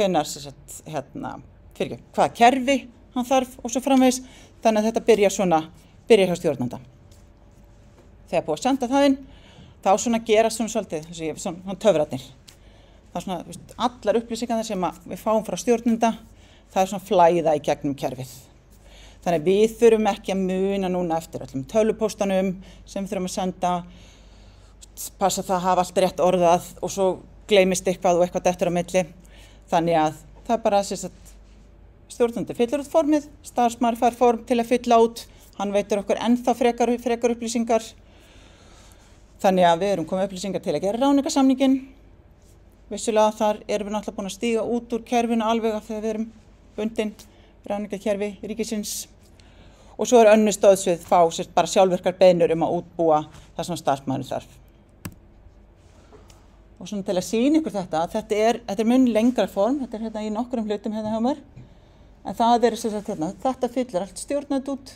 kerfi hann þarf og svo framvegis, þannig að þetta byrjar hjá stjórnanda. Þegar búið að senda það inn, þá gerast svolítið, svona töfratnir. Það allar upplýsingar sem við fáum frá stjórnanda, það er flæða í gegnum kerfið. Þannig að við þurfum ekki að muna núna eftir öllum tölvupóstanum sem við þurfum að senda, passa það að hafa allt rétt orðað og svo gleymist eitthvað og eitthvað dettur á milli. Þannig að það er bara stjórnandi fyllir út formið, starfsmaður fær form til að fylla út, hann veitir okkur ennþá frekar upplýsingar. Þannig að við erum komið upplýsingar til að gera ráðningarsamninginn. Vissulega þar erum við náttúrulega búin að stíga út úr kerfinu alveg af því að við erum bundin ráðningarkerfi ríkisins og svo önnur stöðsvið fá bara sjálfvirkar beiðnir að útbúa það sem starfsmaðurinn þarf. Og svona til að sýna ykkur þetta er mun lengra form, þetta hérna í nokkrum hlutum hérna hjá mér, en það sem sagt hérna, þetta fyllir allt stjórnandi út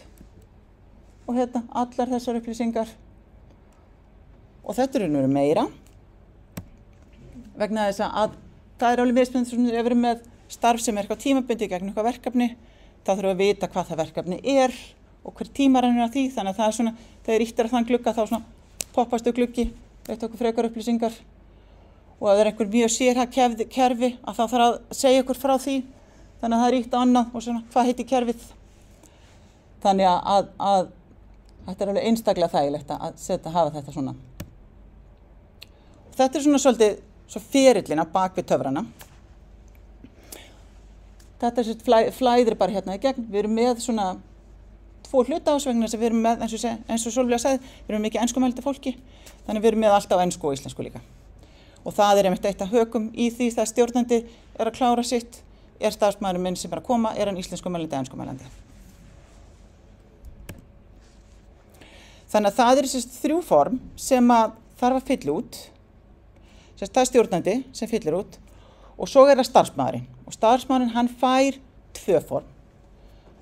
og hérna allar þessar upplýsingar og þetta eru meira vegna þess að það alveg mismunandi sem við erum með starf sem eitthvað tímabundið gegn eitthvað verkefni, þá þurfum við að vita hvað það verkefni og hver tímarannir af því, þannig að það svona, þegar ýttir að þann glugga þá svona poppastu gluggi, veit okkur frekar upplýsingar og ef það einhver mjög sérhæft kerfi að þá þarf að segja ykkur frá því, þannig að það ýtt á annað og svona hvað heitir kerfið. Þannig að þetta alveg einstaklega þægilegt að hafa þetta svona. Þetta svona svolítið svo ferillinn á bak við töfrana. Þetta flæðir bara hérna í gegn. Við erum með svona 2 hluta ásvegna sem við erum með, eins og Sólveig sagði, við erum mikið enskumælandi fólki, þannig við erum með allt á ensku og íslensku líka. Og það einmitt eitt af hökum í því það stjórnandi að klára sitt, starfsmaðurinn minn sem að koma, hann íslenskumælandi eða enskumælandi. Þannig að það 3 form sem að þarf að fylla út, það stjórnandi sem fyllir út og svo það starfsmaðurinn. Og starfsmaðurinn hann fær 2 form.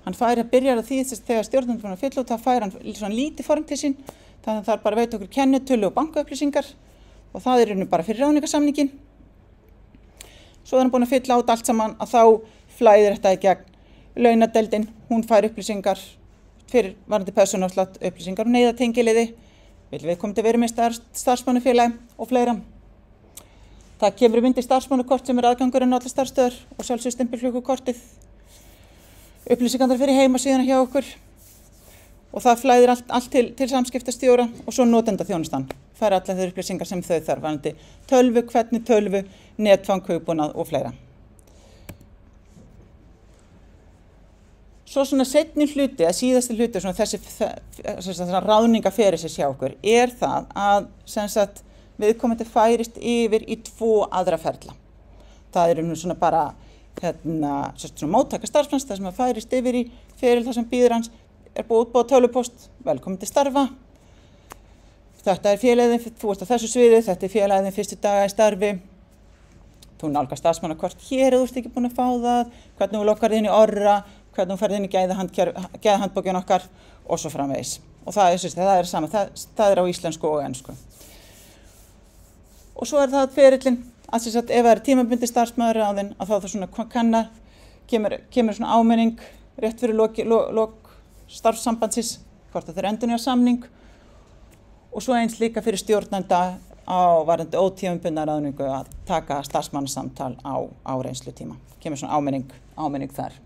Hann fær að byrja á því þegar stjórnandi búin að fylla út, þá fær hann svona lítið form til sín, þannig að það bara veit okkur kennitölu og bankaupplýsingar og það bara fyrir ráðningarsamningin. Svo hann búin að fylla út allt saman að þá flæðir þetta í gegn launadeildin, hún fær upplýsingar fyrir varðandi persónuafslátt, upplýsingar neyðartengiliði, vill viðkomandi verið með starfsmannafélagi og fleira. Það kemur undir starfsmannakort sem aðgangurinn á allar starfsstöðvar og sjálfsögðu stimpilklukkukortið. Upplýsingarnar fyrir heimasíðuna hjá okkur og það flæðir allt til samskiptastjóra og svo notendaþjónustan fær allar þeir upplýsingar sem þau þarf varðandi tölvu, hvernig tölvu, netfang, hugbúnað og fleira. Svo svona seinni hluti, síðasti hluti, þessi ráðningaferlis hjá okkur það að sem sagt viðkomandi færist yfir í 2 aðra ferla. Það svona bara svona móttaka starfsmanns, það sem að færist yfir í feril þar sem býður hans búið útbúið tölvupóst, velkomin til starfa. Þetta félagið, þú ert á þessu sviði, þetta félagið fyrstu daga í starfi. Þú nálgast starfsmannakort hér þú ert ekki búin að fá það, hvernig þú lokkar þín í orra, hvernig þú ferð inn í gæðahandbókin okkar og svo framvegis. Og það sama, það á íslensku og ensku. Og svo það ferillinn, að ef það tímabundið starfsmaður ráðinn, að þá það svona kanna, kemur svona áminning rétt fyrir lok starfssambandsins, hvort það endurnýja samning og svo eins líka fyrir stjórnanda á varðandi ótímabundna ráðningu að taka starfsmannasamtal á reynslutíma. Kemur svona áminning þar.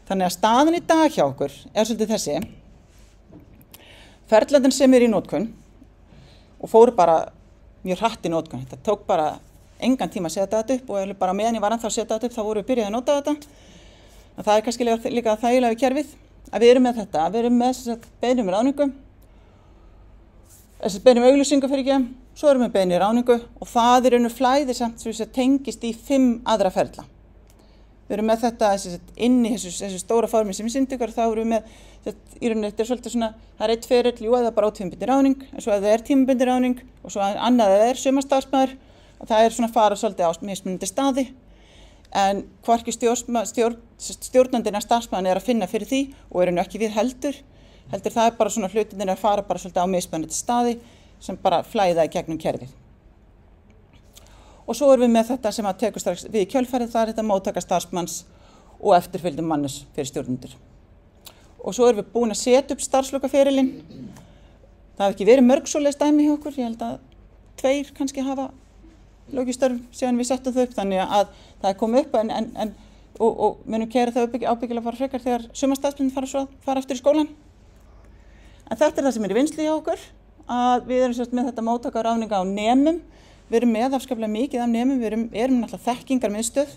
Þannig að staðan í dag hjá okkur svolítið þessi. Ferlarnir sem í notkun og fóru bara mjög hratt í notkun. Þetta tók bara engan tíma að setja þetta upp og bara meðan ég var ennþá að setja þetta upp þá voru við byrjaði að nota þetta. En það kannski líka þægilega við kerfið að við erum með þetta, við erum með beiðnum ráðningu, beiðnum auglýsingu fyrir ekki, svo erum við beiðnum ráðningu og það flæðir samt sem tengist í 5 aðra ferla. Við erum með þetta inn í þessu stóra formi sem við sýndi ykkur, þá erum við með, þetta svolítið svona, það einn ferill, jú, eða bara ótímabundin ráðning, en svo ef það tímabundin ráðning og svo annað ef það sumarstarfsmaður, það svona fara svolítið á mismunandi staði, en hvorki stjórnandinn starfsmaðurinn að finna fyrir því og ekki við heldur það bara svona hlutinir að fara bara svolítið á mismunandi staði sem bara flæða í gegnum kerfið. Og svo erum við með þetta sem að tekur strax við í kjölfarið, það þetta móttaka starfsmanns og eftirfylgdum mannes fyrir stjórnendur. Og svo erum við búin að setja upp starfslokaferilinn. Það hefur ekki verið mörg svoleiðis dæmi hjá okkur, ég held að 2 kannski hafa lokistörf síðan við settum þau upp, þannig að það komið upp og munum keyra það ábyggilega fara frekar þegar sumarstarfsmenn fara aftur í skólan. En þetta það sem í vinnslu hjá okkur, að við erum með þetta móttaka ráðninga á nemum. Við erum með afskaplega mikið af nemum, við erum náttúrulega þekkingarmiðstöð,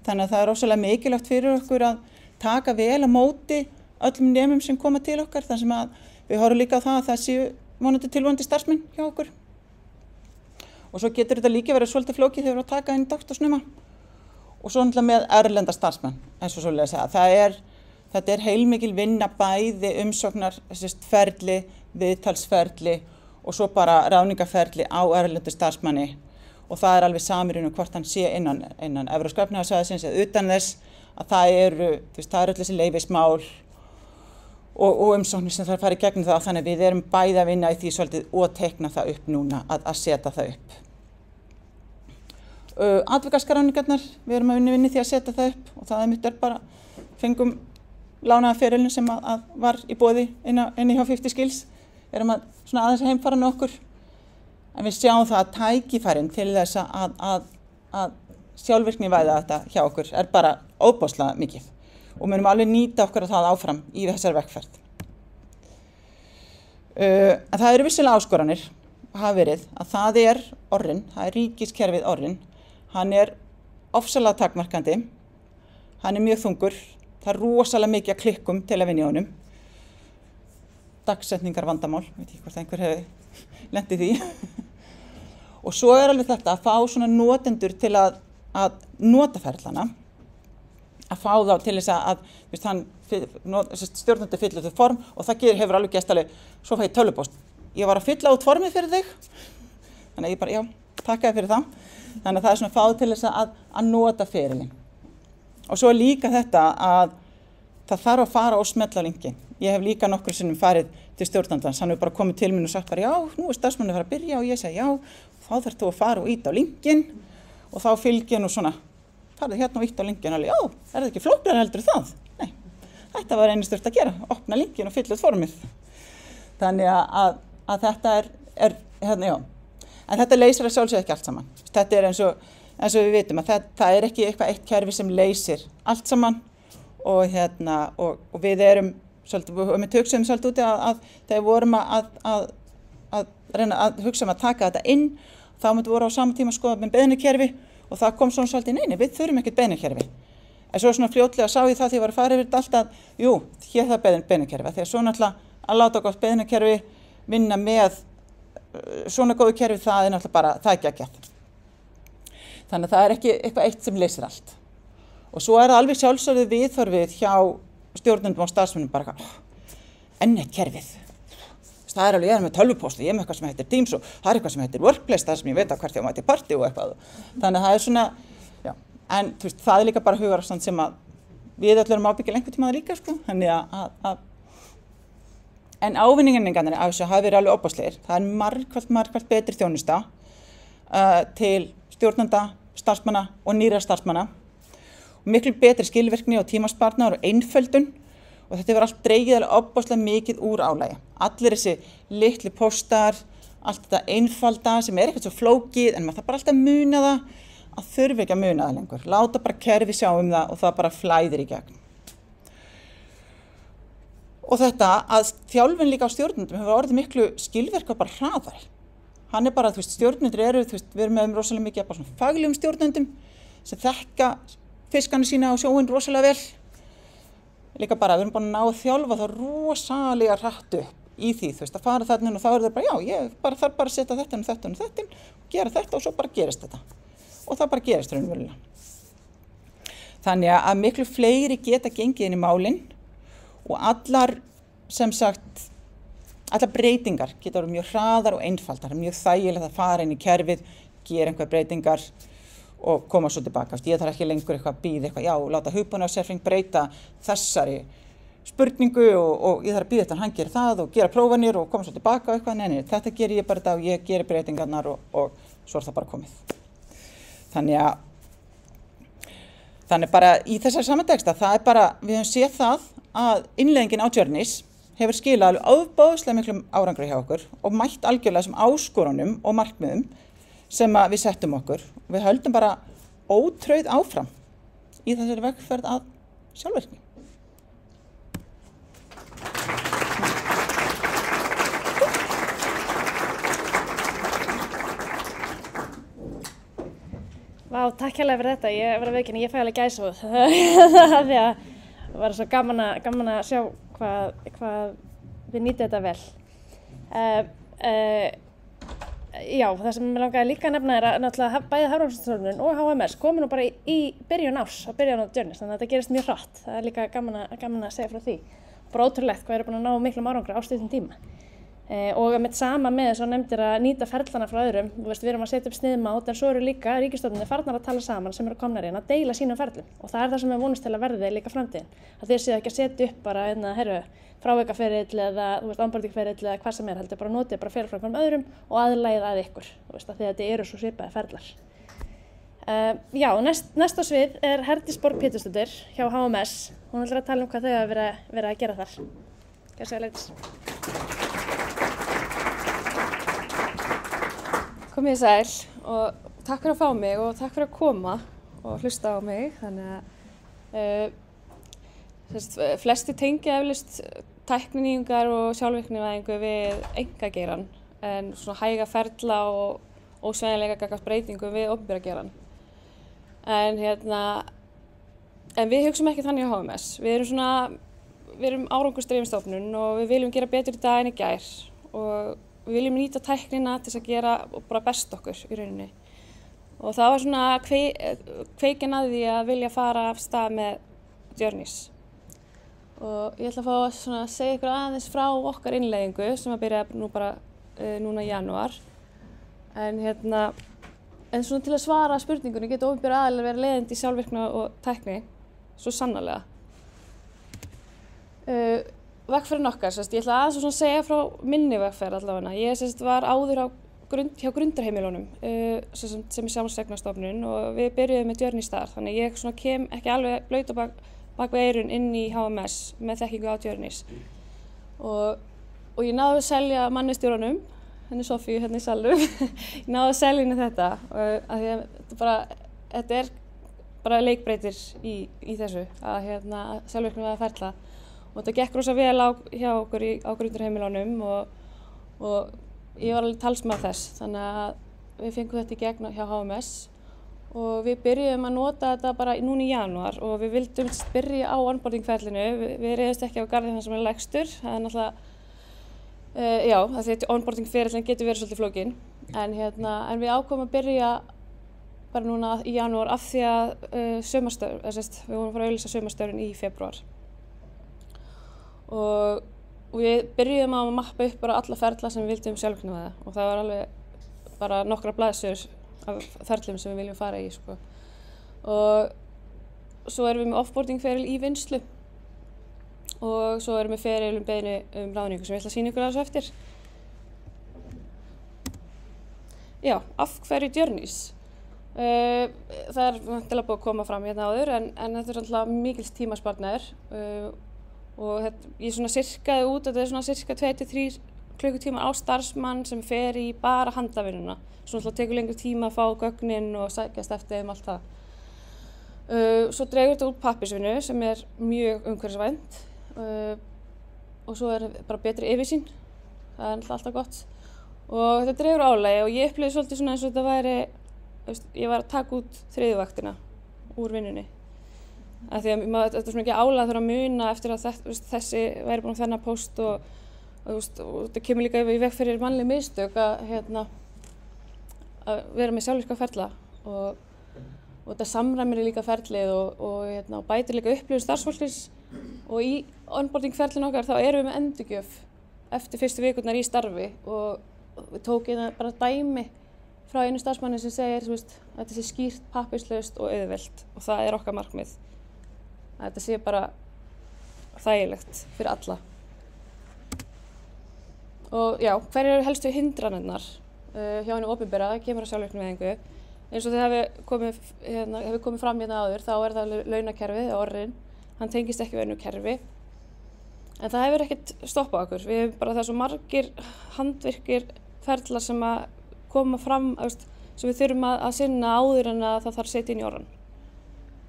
þannig að það rosalega mikilvægt fyrir okkur að taka vel á móti öllum nemum sem koma til okkar, þar sem að við horfum líka á það séu vonandi tilvonandi starfsmenn hjá okkur. Og svo getur þetta líka verið svolítið flókið þegar við erum að taka inn doktorsnema. Og svo náttúrulega með erlenda starfsmenn, eins og svoleiðis að það þetta heilmikil vinna bæði umsóknar, ferli, viðtalsferli og svo bara ráðningarferli á erlendu starfsmanni og það alveg samirinn hvort hann sé innan Evrópska efnahagssvæðisins eða utan þess að það eru öll þessi leyfismál og umsóknir sem þarf að fara í gegnum það þannig að við erum bæði að vinna í því svolítið og tekna það upp núna að setja það upp. Atvikaskráningarnar, við erum að vinna í því að setja það upp og það mitt bara fengum lánaða ferilinn sem að var í boði inni hjá 50 skills, erum að svona aðeins heimfara nokkur en við sjáum það að tækifærin til þess að sjálfvirknivæða þetta hjá okkur bara óbáslega mikið og munum alveg nýta okkur það áfram í þessari vegferð. En það eru vissilega áskoranir hafa verið að það orrin, það ríkiskerfið orrin, hann ofsalega takmarkandi, hann mjög þungur, það rosalega mikið að klikkum til að vinna í honum. Dagsetningar vandamál, veit ekki hvort einhver hefði lent í því. Og svo alveg þetta að fá svona notendur til að nota ferlana, að fá þá til þess að stjórnandi fylla út form og það hefur alveg gæst alveg, svo fæ ég tölvupóst. Ég var að fylla út formið fyrir þig, þannig að ég bara, já, takka þér fyrir það. Þannig að það svona fáð til þess að nota ferilinn. Og svo líka þetta að það þarf að fara og smetla linkin. Ég hef líka nokkur sinnum farið til stjórnandans, hann hefur bara komið til mín og sagt bara, já, nú starfsmanni að fara að byrja og ég segi, já, þá þarf þú að fara og íta á linkin og þá fylgja nú svona, farið hérna og íta á linkin og alveg, já, það ekki flóknara heldur það? Nei, þetta var einu sturt að gera, opna linkin og fylla út formið. Þannig að þetta hérna, já, en þetta leysir að sjálfsögðu ekki allt saman. Þetta eins og við vitum að það ekki eitthvað eitt kerfi sem leysir allt saman og við erum svolítið, við hugsaum svolítið úti að þegar við vorum að reyna að hugsa að taka þetta inn, þá myndum við voru á sama tíma að skoða með beiðnikerfi og það kom svona svolítið, nei, við þurfum ekkert beiðnikerfi. En svo svona fljótlega sá ég það því ég var að fara yfir þetta alltaf, jú, hér það beiðnikerfi, því að svo náttúrulega að láta gott beiðnikerfi vinna með svona góðu kerfi, það náttúrulega bara, það ekki að geta. Þannig að það ekki eitthvað eitt sem leysir allt. Og svo það alveg sjálfsögðu viðhorfið hjá stjórnendum og starfsmönnum bara enn eitt kerfið. Það alveg, ég með tölvupóst og ég með eitthvað sem heitir Teams og það eitthvað sem heitir Workplace, það sem ég veit hvert ég á mæti partí og eitthvað. Þannig að það svona, já, en það líka bara hugarástand sem að við öll erum ábyggilega einhvern tíma líka, sko. Þannig en ávinningarnir af þessu hafa verið alveg óbáslegir. Það margfalt betri þjónusta til stjórnenda, starfsmanna og nýra starfsmanna. Miklu betri skilvirkni og tímasparnaður og einföldun og þetta hefur allt dregið alveg óbáslega mikið úr álagi. Allir þessi litli póstar, allt þetta einfalda sem eitthvað svo flókið en maður þarf bara alltaf að muna það, að þurfi ekki að muna það lengur. Láta bara kerfi sjá það og það bara flæðir í gegn. Og þetta að þjálfun líka á stjórnendum hefur orðið miklu skilvirk og bara hraðari. Hann bara, stjórnendur við erum með rosalega mikið bara svona faglegum stjórnendum sem þekka fiskana sína á sjóinn rosalega vel. Líka bara, við erum búin að ná að þjálfa það rosalega hratt upp í því, að fara þarna og þá það bara, já, ég þarf bara að setja þetta og þetta og þetta og gera þetta og svo bara gerist þetta. Og það bara gerist raunverulega. Þannig að miklu fleiri geta gengið inn í málin og allar, sem sagt, allar breytingar geta verið mjög hraðar og einfaldar, mjög þægilegt að fara inn í kerfið, gera einhver breytingar og koma svo tilbaka. Ég þarf ekki lengur eitthvað að bíða eitthvað, já, láta hugbúnaðarsérfræðing breyta þessari spurningu og ég þarf að bíða þetta, hann gerir það og gera prófanir og koma svo tilbaka og eitthvað, nei, þetta gerir ég bara þetta og ég gerir breytingarnar og svo það bara komið. Þannig bara í þessari samanteksta, það bara, við höfum séð það að innleiðingin á Journeys hefur skilað alveg ofboðslega miklum árangri hjá okkur og mætt algjörlega sem áskorunum og markmiðum sem við settum okkur. Við höldum bara ótrauð áfram í þessari vegferð að sjálfvirkni. Vá, takk hérlega fyrir þetta. Ég var að veikina, ég fæ alveg gæsahúð. Því að það var svo gaman að sjá hvað við nýtum þetta vel. Já, það sem ég langaði líka að nefna að náttúrulega bæði Hafrannsóknastofnun og HMS komi nú bara í byrjun árs, á Journeys, þannig að þetta gerist mjög hratt. Það líka gaman að segja frá því. Bara ótrúlegt hvað búin að ná miklum árangri á stuttum tíma. Og með sama með þess að nefndir að nýta ferlana frá öðrum, við erum að setja upp sniðmát en svo eru líka ríkisstofnanir farnar að tala saman sem eru komnar inn að deila sínum ferlum og það það sem vonast til að verði líka framtíðin. Að þeir séu ekki að setja upp bara frávikaferill eða onboardingferill eða hvað sem heldur bara notið bara fyrir frá einhverjum öðrum og aðlagið að ykkur, að því að þetta eru svo svipaði ferlar. Já, næsta svið Herdís Borg Pétursdóttir hjá HMS. Hún ætlar að tala hvað þau hafa verið að gera þar. Gjörðu svo vel, Herdís. Komið sæl og takk fyrir að fá mig og takk fyrir að koma og hlusta á mig. Þannig að flesti tengja eflaust tækninýjungar og sjálfvirknivæðingu við einkageirann en svona hæga ferla og ósveigjanleika gagnvart breytingum við opinbera geirann. En við hugsum ekki þannig á HMS. Við erum árangursdrifin stofnun og við viljum gera betur í dag en í gær og við viljum nýta tæknina til að gera bara best okkur í rauninni. Og það var svona kveikin að því að vilja fara af stað með Journeys. Og ég ætla að fá að segja ykkur aðeins frá okkar innleiðingu sem að byrja núna í janúar. En svona til að svara spurningunni geta opinberir aðilar verið leiðandi í sjálfvirkni og tækni, svo sannarlega. Vegferðin okkar, ég ætla aðeins að segja frá minni vegferð allavega. Ég var áður hjá Grundarheimilunum sem sjálfseignarstofnun og við byrjuðum með Journeys þar. Þannig ég kem ekki alveg blaut á bak við eyrun inn í HMS með þekkingu á Journeys. Og ég náði að selja mannustjóranum, henni Sofíu hérna í salnum, ég náði að selja henni þetta af því að þetta bara leikbreytir í þessu að sjálfvirknivæða ferla. Og þetta gekk rosa vel hjá okkur á Grundarheimilunum og ég var alveg talsmaður þess. Þannig að við fengum þetta í gegn hjá HMS og við byrjuðum að nota þetta bara núna í janúar og við vildum byrja á onboardingferlinu. Við reiðumst ekki á garðinn sem lægstur. Það náttúrulega, því að onboardingferillin getur verið svolítið flókin. En við ákváðum að byrja bara núna í janúar af því að við vorum að fara að auglýsa sumarstörfin í febrúar. Og við byrjuðum að mappa upp bara alla ferla sem við vildum sjálfvirknivæða og það var alveg bara nokkra blaðsjur af ferlum sem við viljum fara í. Og svo erum við með offboarding feril í vinnslu og svo erum við feril beiðni ráðningu sem ég ætla að sýna ykkur aðeins eftir. Já, af hverju Journeys? Það vantilega búið að koma fram hérna áður en þetta alltaf mikils tímasparnaður. Og ég sirkaði út að þetta cirka 2-3 klukkutímar á starfsmann sem fer í bara handavinnuna. Svo tekur lengri tíma að fá gögnin og sækjast eftir allt það. Svo dregur þetta út pappírsvinnu sem mjög umhverfisvænt og svo bara betri yfirsýn. Það alltaf gott. Og þetta dregur álagi og ég upplifði svolítið eins og þetta væri, ég var að taka út þriðju vaktina úr vinnunni. Af því að þetta ekki álag þurfa að muna eftir að þessi væri búin að þennan póst og þetta kemur líka í veg fyrir mannleg mistök að vera með sjálfvirka ferla og þetta samræmir líka ferlið og bætir líka upplifun starfsfólksins og í onboarding-ferlinu okkar þá erum við með endurgjöf eftir fyrstu vikurnar í starfi og við tókum bara dæmi frá einu starfsmanni sem segir að þetta sé skýrt, pappírslaust og auðvelt og það okkar markmið. Að þetta sé bara þægilegt fyrir alla. Og já, hverjar eru helstu hindranirnar hjá henni opinbera kemur að sjálfvirknivæðingu? Eins og þið hefur komið fram hérna áður, þá það launakerfið, orðin, hann tengist ekki við önnur kerfi. En það hefur ekkert stoppað okkur. Við hefum bara það svo margir handvirkir ferlar sem að koma fram, sem við þurfum að sinna áður en að það þarf að setja inn í orðan.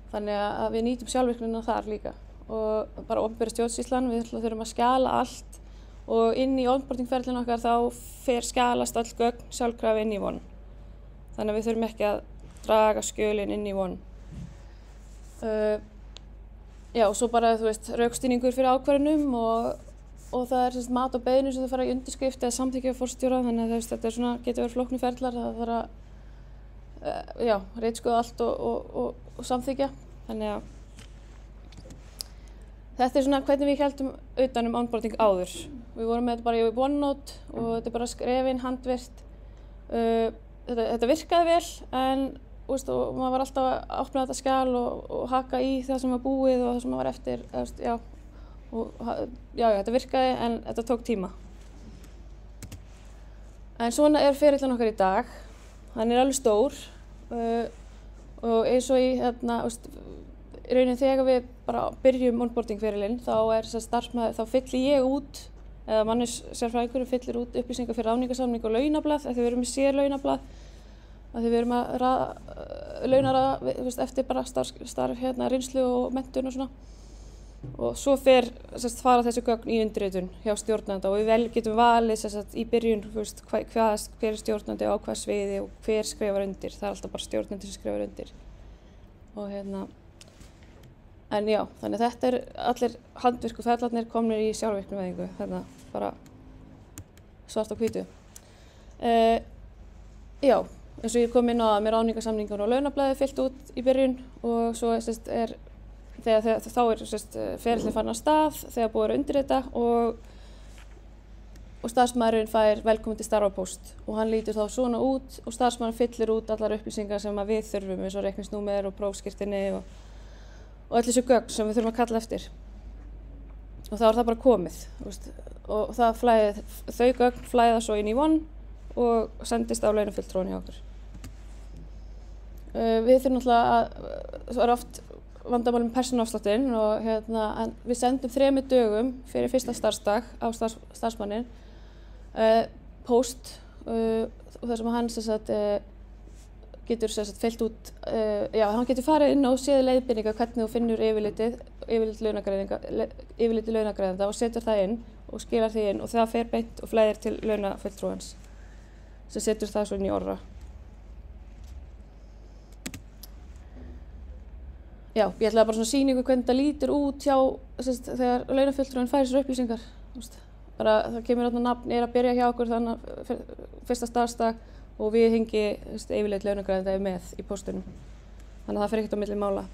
Þannig að við nýtum sjálfvirknina þar líka og bara opinbera stjórnsýslan, við þurfum að skjala allt og inn í onboardingferlinu okkar þá skjalast öll gögn sjálfkrafa inn í von. Þannig að við þurfum ekki að draga skjölin inn í von. Já, og svo bara, rökstuðningur fyrir ákvörðunum og það er mat á beiðnum sem það fara í undirskrift eða samþykki af forstjóra, þannig að þetta er getur verið flóknir ferlar, það þarf að ritskoða allt og samþykja, þannig að þetta er hvernig við héldum utan onboarding áður. Við vorum með þetta bara í OneNote og þetta er bara skrefin, handvirkt. Þetta virkaði vel en og maður var alltaf að opna þetta skjal og haka í það sem var búið og það sem var eftir. Þetta virkaði en þetta tók tíma. En svona er ferillinn okkar í dag. Hann er alveg stór og eins og í raunin þegar við bara byrjum onboarding ferilinn þá fylli ég út eða mannauðssérfræðingurinn fyllir út upplýsingar fyrir ráðningarsamning og launablað af því við erum með sérlaunablað af því við erum að launaraða eftir bara starf reynslu og menntun og svona og svo fara þessi gögn í undirritun hjá stjórnanda og við getum valið í byrjun hver er stjórnandi á hvað sviði og hver skrifar undir, það er alltaf bara stjórnandi sem skrifar undir og en já, þannig að þetta er allir handvirku ferlarnir komnir í sjálfvirknivæðingu, þarna bara svart á hvítu. Já, eins og ég kom inn á að með ráðningarsamningur og launablaði fyllt út í byrjun og svo þá er ferillinn farin af stað þegar búið að undirrita og starfsmaðurinn fær velkomin til starfapóst og hann lítur þá svona út og starfsmaðurinn fyllir út allar upplýsingar sem við þurfum eins og reikningsnúmer og prófskírteini og öll þessu gögn sem við þurfum að kalla eftir og þá er það bara komið og þau gögn flæða svo inn í One og sendist á launafulltrúan hjá okkur. Við þurfum náttúrulega það er oft vandamál með persónuafsláttinn og en við sendum 3 dögum fyrir fyrsta starfsdag á starfsmanninn póst og þar sem hann getur fyllt út, hann getur farið inn og séð leiðbeiningar hvernig þú finnur yfirlit launagreiðanda og setur það inn og skilar því inn og það fer beint og flæðir til launafulltrúans sem setur það svo inn í orra. Já, ég ætlaði bara sýningu hvernig það lítur út hjá þegar launafulltrúan fær þessar upplýsingar. Bara það kemur nafn að byrja hjá okkur þannig fyrsta starfsdag og við hengi yfirleitt launagreiðanda með í póstunum. Þannig að það fer ekkert á milli mála.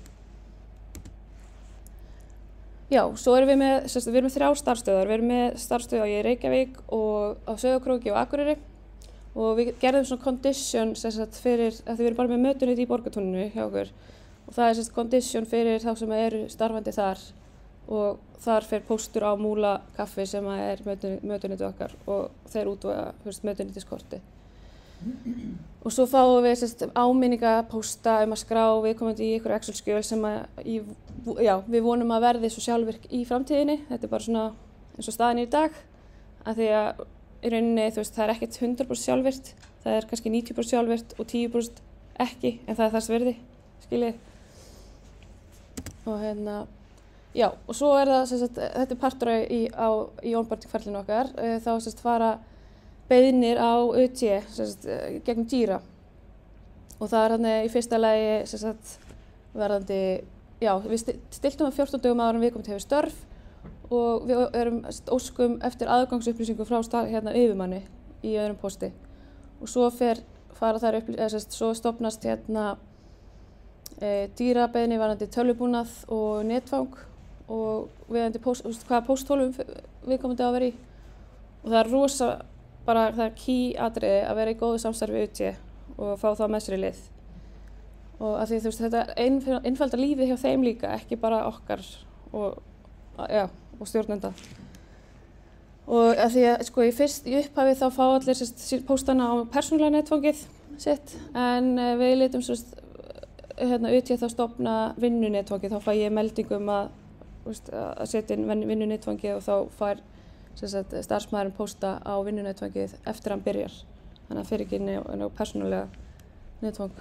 Já, svo erum við með 3 starfsstöðvar. Við erum með starfsstöð í Reykjavík og á Sauðárkróki og Akureyri og við gerðum svona condition fyrir, af því við erum bara með mötuneyti í Borgartúninu hjá okkur og það er condition fyrir þá sem eru starfandi þar og þar fer póstur á Múla kaffi sem er mötuneyti okkar og þeir útvega mötuneytiskorti. Og svo fáum við áminningapósta að skrá viðkomandi í einhverju Excel-skjöl sem við vonum að verði svo sjálfvirk í framtíðinni. Þetta er bara svona eins og staðan í dag, af því að í rauninni það er ekkert 100% sjálfvirkt, það er kannski 90% sjálfvirkt og 10% ekki, en það er þess virði, skiljið. Og og svo er það þetta er partur í onboarding-ferlinu okkar, þá fara beiðnir á ÖT gegnum Jira og það er í fyrsta lagi verðandi, við stiltum 14 dögum áður en viðkomandi hefur störf og við erum óskum eftir aðgangsupplýsingum frá yfirmanni í öðrum pósti og svo fara þær svo stofnast Jira beiðni varðandi tölvubúnað og netfang og hvaða pósthólfum viðkomandi á að vera í og það er key atriði að vera í góðu samstarfi við UT og fá það með sér í lið. Og af því þetta einfaldar lífið hjá þeim líka, ekki bara okkar og stjórnenda. Og af því að í upphafi þá fá allir póstana á persónulega netfangið sitt en við litum UT þá stofna vinnunetfangið, þá fæ ég meldingum að setja inn vinnunetfangið og þá fær starfsmaðurinn pósta á vinnunetfangið eftir hann byrjar. Þannig að það fer ekki inn á persónulega netfang.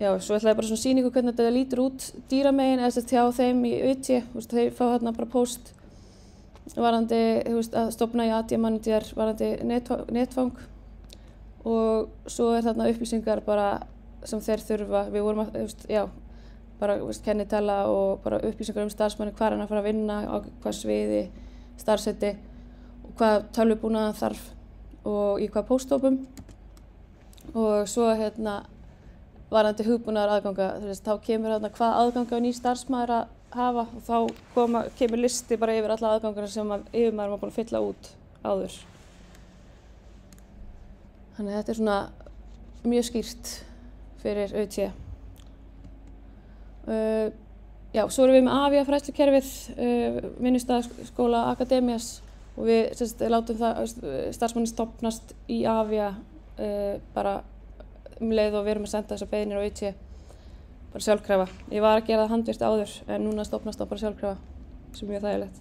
Já, svo ætlaði bara svona sýningu hvernig þetta lítur út dýramegin eða hjá þeim í UT. Þeir fá bara póst varðandi að stofna í AD Manager varðandi netfang og svo er þarna upplýsingar bara sem þeir þurfa. Við vorum bara kennitala og bara upplýsingar starfsmanni, hvað hann að fara að vinna, á hvað sviði, starfsheiti og hvað tölvubúnaðan þarf og í hvað pósthópum. Og svo varðandi hugbúnaðar aðganga, þá kemur hvað aðganga ný starfsmaður að hafa og þá kemur listi bara yfir alla aðgangana sem yfirmaður var búinn að fylla út áður. Þannig að þetta svona mjög skýrt fyrir ÖT. Já, svo erum við með AVIA fræðslukerfið, Vinnustaðaskóla Akademías og við látum það starfsmanni stofnast í AVIA bara leið og við erum að senda þessar beiðnir á ÖT bara sjálfkrafa. Ég var að gera það handvirkt áður en núna stofnast það bara sjálfkrafa sem er mjög þægilegt.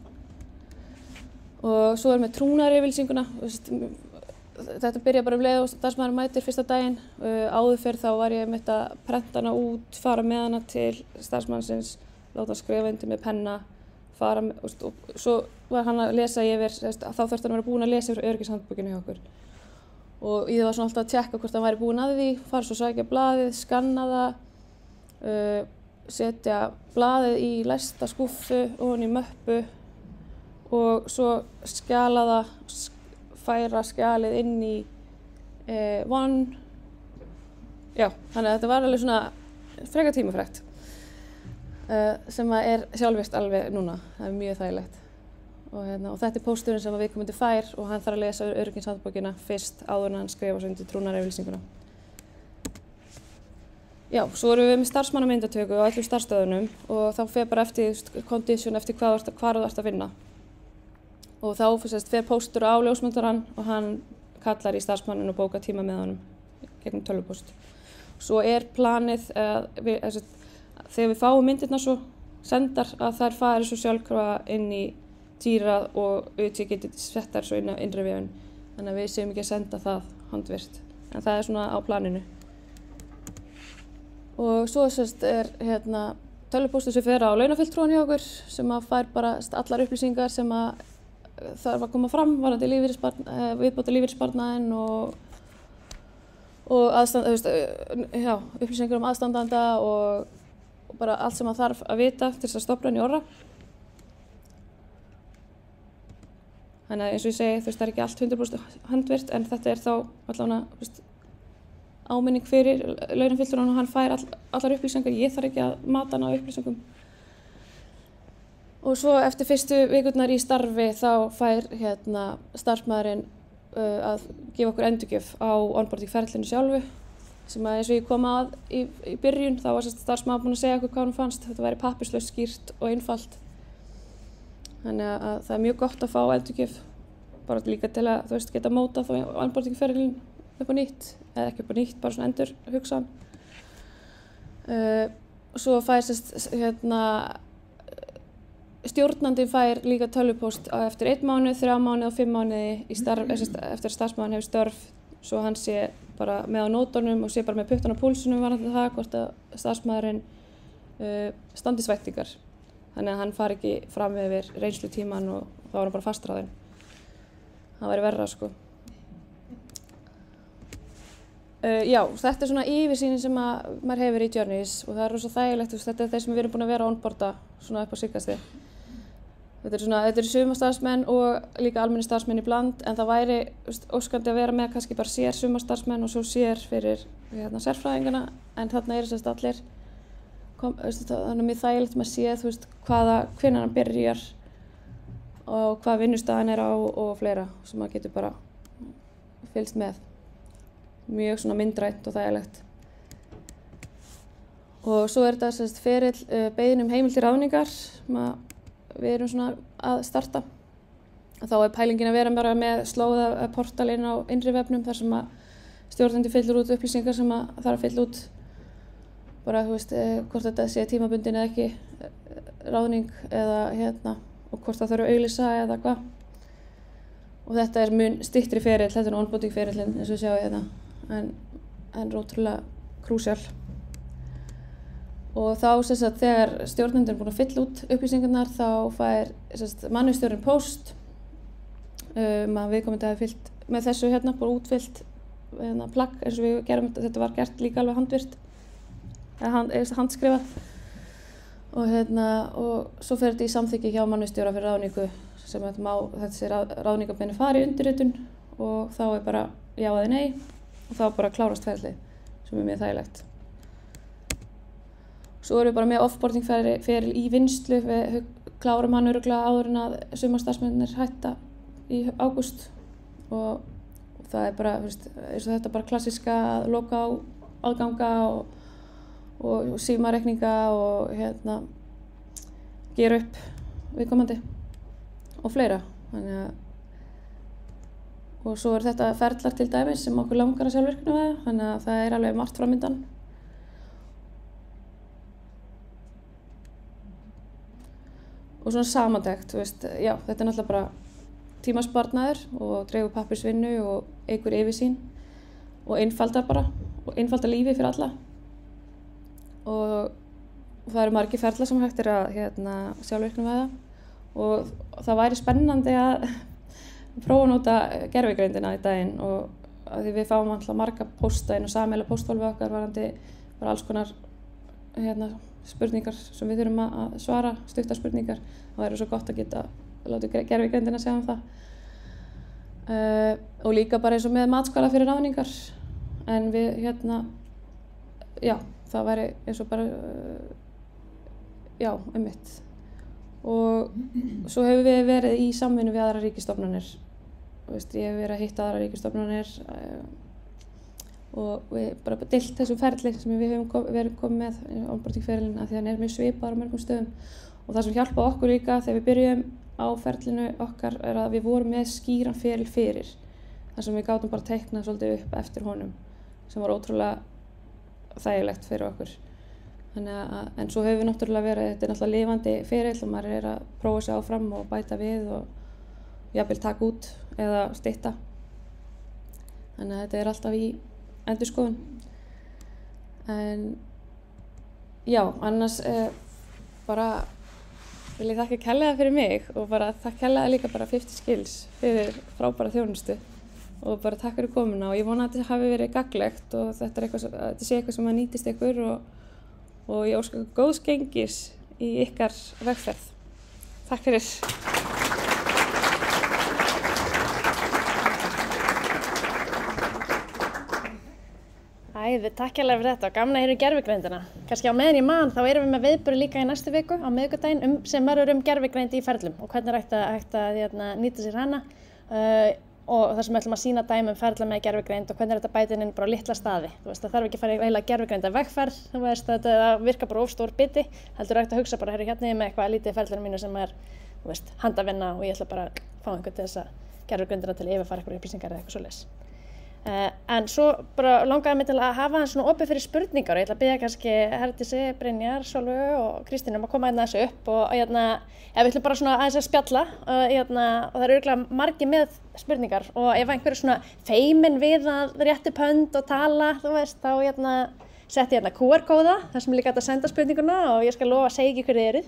Og svo erum við trúnaðaryfirlýsinguna. Þetta byrja bara leið og starfsmaður mætir fyrsta daginn. Áður fyrr þá var ég að prenta hana út, fara með hana til starfsmannsins, láta hann skrifa undir með penna, fara með, og svo var hann að lesa yfir, þá þurfti hann að vera búinn að lesa yfir öryggishandbókinu hjá okkur. Og ég var svona alltaf að tjekka hvort hann væri búinn að því, fara svo að sækja blaðið, skanna það, setja blaðið í læsta skúffu ofan í möppu og svo skjala það, færa skjalið inn í One. Já, þannig að þetta var alveg svona frekar tímafrekt sem er sjálfvirkt alveg núna, það er mjög þægilegt. Og þetta er pósturinn sem viðkomandi fær og hann þarf að lesa öryggishandbókina fyrst áður en hann skrifa svo undir trúnaðaryfirlýsinguna. Já, svo erum við með starfsmannamyndatöku á öllum starfsstöðunum og þá fer bara eftir condition eftir hvar þú ert að vinna. Og þá fer póstur á ljósmyndarann og hann kallar í starfsmannin og bókar tíma með honum gegnum tölvupóst. Svo er planið þegar við fáum myndirnar svo sendar að þær fari svo sjálfkrafa inn í Jira og ÖT getur sett þær svo inn á innri vefinn. Þannig að við séum ekki að senda það handvirkt. En það er svona á planinu. Og svo er tölvupóstur sem fer á launafulltrúan hjá okkur sem fær bara allar upplýsingar sem þarf að koma fram varðandi viðbóta lífeyrissparnaðinn og upplýsingar aðstandanda og bara allt sem þarf að vita til þess að stofna hann í orra. Þannig að eins og ég segi, það er ekki allt 100% handvirkt en þetta er þá allavega áminning fyrir launafulltrúan og hann fær allar upplýsingar. Ég þarf ekki að mata hann á upplýsingum. Og svo eftir fyrstu vikurnar í starfi þá fær starfsmaðurinn að gefa okkur endurgjöf á onboarding-ferlinu sjálfu sem eins og ég kom að í byrjun þá var starfsmaður búinn að segja okkur hvað hann fannst. Þetta væri pappírslaust, skýrt og einfalt. Þannig að það er mjög gott að fá endurgjöf bara líka til að geta mótað þá onboarding-ferlinu upp á nýtt eða ekki upp á nýtt, bara svona endur hugsan. Svo fær stjórnandi fær líka tölvupóst eftir 1 mánuð, 3 mánuð og 5 mánuði eftir að starfsmaðurinn hefur störf svo hann sé bara með á nótunum og sé bara með puttan á púlsunum varðandi það hvort að starfsmaðurinn standist væntingar. Þannig að hann fari ekki fram yfir reynslutíman og þá var hann bara fastráðinn. Það væri verra sko. Já, þetta er svona yfirsýnin sem maður hefur í Journeys og það er rosa þægilegt, þetta er þeir sem við erum búin að vera að onboarda svona upp á síðkastið. Þetta eru sumarstarfsmenn og líka almennir starfsmenn í bland en það væri óskandi að vera með kannski bara sér sumarstarfsmenn og svo sér fyrir sérfræðingana en þarna eru allir, þannig mjög þægilegt maður séð hvenær hann byrjar og hvað vinnustaðan er á og fleira sem maður getur bara fylgst með. Mjög svona myndrænt og þægilegt. Og svo er þetta ferill beiðni heimild til ráðningar sem við erum svona að starta. Þá er pælingin að vera bara með slóða portalinn á innri vefnum þar sem stjórnandi fyllir út upplýsingar sem þarf að fylla út. Bara hvort þetta sé tímabundin eða ekki ráðning eða og hvort það þarf að auglýsa eða hvað. Og þetta er mun styttri ferill, þetta er onboarding ferillinn eins og við sjáum hérna. En ótrúlega krúsjál. Og þá þegar stjórnendur er búin að fylla út upplýsingarnar þá fær mannauðsstjórinn póst að viðkomandi hafi fyllt með þessu bara útfyllt plagg eins og við gerum þetta var gert líka alveg handvirkt eða handskrifað og svo fer þetta í samþykki hjá mannvirkjastjóra fyrir ráðningu sem þessi ráðningarbeini fari í undirritun og þá bara já eða nei og þá bara klárast ferlið sem mjög þægilegt. Svo erum við bara með offboarding feril í vinnslu, við klárum hann örugglega áður en að sumarstarfsmennirnir hætta í ágúst og það bara, eins og þetta bara klassíska að loka á aðganga og símareikninga og gera upp viðkomandi og fleira. Og svo þetta ferlar til dæmis sem okkur langar að sjálfvirkni með, þannig að það alveg margt framöndan. Og svona samantekt, já, þetta náttúrulega bara tímasparnaður og dregur pappírsvinnu og eykur yfirsýn og einfaldar lífið fyrir alla. Og það eru margir ferlar sem hægt að sjálfvirkni með það og það væri spennandi að prófa að nota gervigreindina í daginn og því við fáum alltaf marga pósta inn á sameiginlega pósthólfi okkar varðandi bara alls konar spurningar sem við þurfum að svara, stuttar spurningar. Það væri svo gott að geta látið gervigreindina segja það. Og líka bara eins og með matskvala fyrir ráðningar. En við já, það væri eins og bara, já, einmitt. Og svo hefur við verið í samvinnu við aðrar ríkisstofnanir. Ég hef verið að hitta aðrar ríkisstofnanir og við bara deilt þessum ferli sem við höfum verið komið með onboarding-ferilinn af því að hann mjög svipaður á mörgum stöðum. Og það sem hjálpaði okkur líka þegar við byrjuðum á ferlinu okkar að við vorum með skýran feril fyrir. Þar sem við gátum bara teiknað svolítið upp eftir honum sem var ótrúlega þægilegt fyrir okkur. En svo hefur við náttúrulega verið, þetta náttúrulega lifandi ferill og maður að prófa sig áfram og bæta við og jafnvel taka út eða stytta. Þannig að þetta alltaf í endurskoðun. En já, annars bara vil ég þakka kærlega fyrir mig og bara þakka kærlega líka bara 50 skills fyrir frábæra þjónustu og bara takk fyrir komuna og ég vona að þetta hafi verið gagnlegt og þetta sé eitthvað sem nýtist ykkur og ég óska góðs gengis í ykkar vegferð. Takk fyrir. Takk hérlega fyrir þetta og gaman að heyra gervigreindina. Kannski á meðan ég man þá erum við með viðburð líka í næstu viku á miðvikudaginn sem verður gervigreind í ferlum og hvernig hægt að nýta sér hana og þar sem við ætlum að sýna dæmi ferla með gervigreind og hvernig þetta bætir inn bara á litla staði. Það þarf ekki að fara í heila gervigreinda vegferð, þetta virkar bara of stór biti, heldur hægt að hugsa bara hérna með eitthvað lítið ferlinu mínu sem handavinna og ég ætla bara að fá einhvern til þess að gervigreindina til að yfirfara eitthvað upplýsingar eða eitthvað svoleiðis. En svo bara langaði mig til að hafa hann svona opið fyrir spurningar og ég ætla að biðja kannski Herdísi, Brynjar, Sólveigu og Kristínu að koma hérna þessu upp og við ætlum bara svona aðeins að spjalla og það eru örugglega margir með spurningar og ef einhver svona feimin við að rétta upp hönd og tala, þá setti ég QR-kóða þar sem líka hægt að senda spurninguna og ég skal lofa að segja ekki hverju þið eruð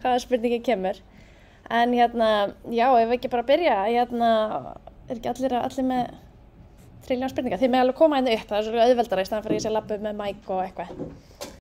hvaða spurningin kemur. En já, ef við ekki bara byrja, ekki allir með trilljón spurningar. Þið með alveg koma hérna upp, það er svo auðveldara í staðan fyrir að ég sé labba upp með mæk og eitthvað.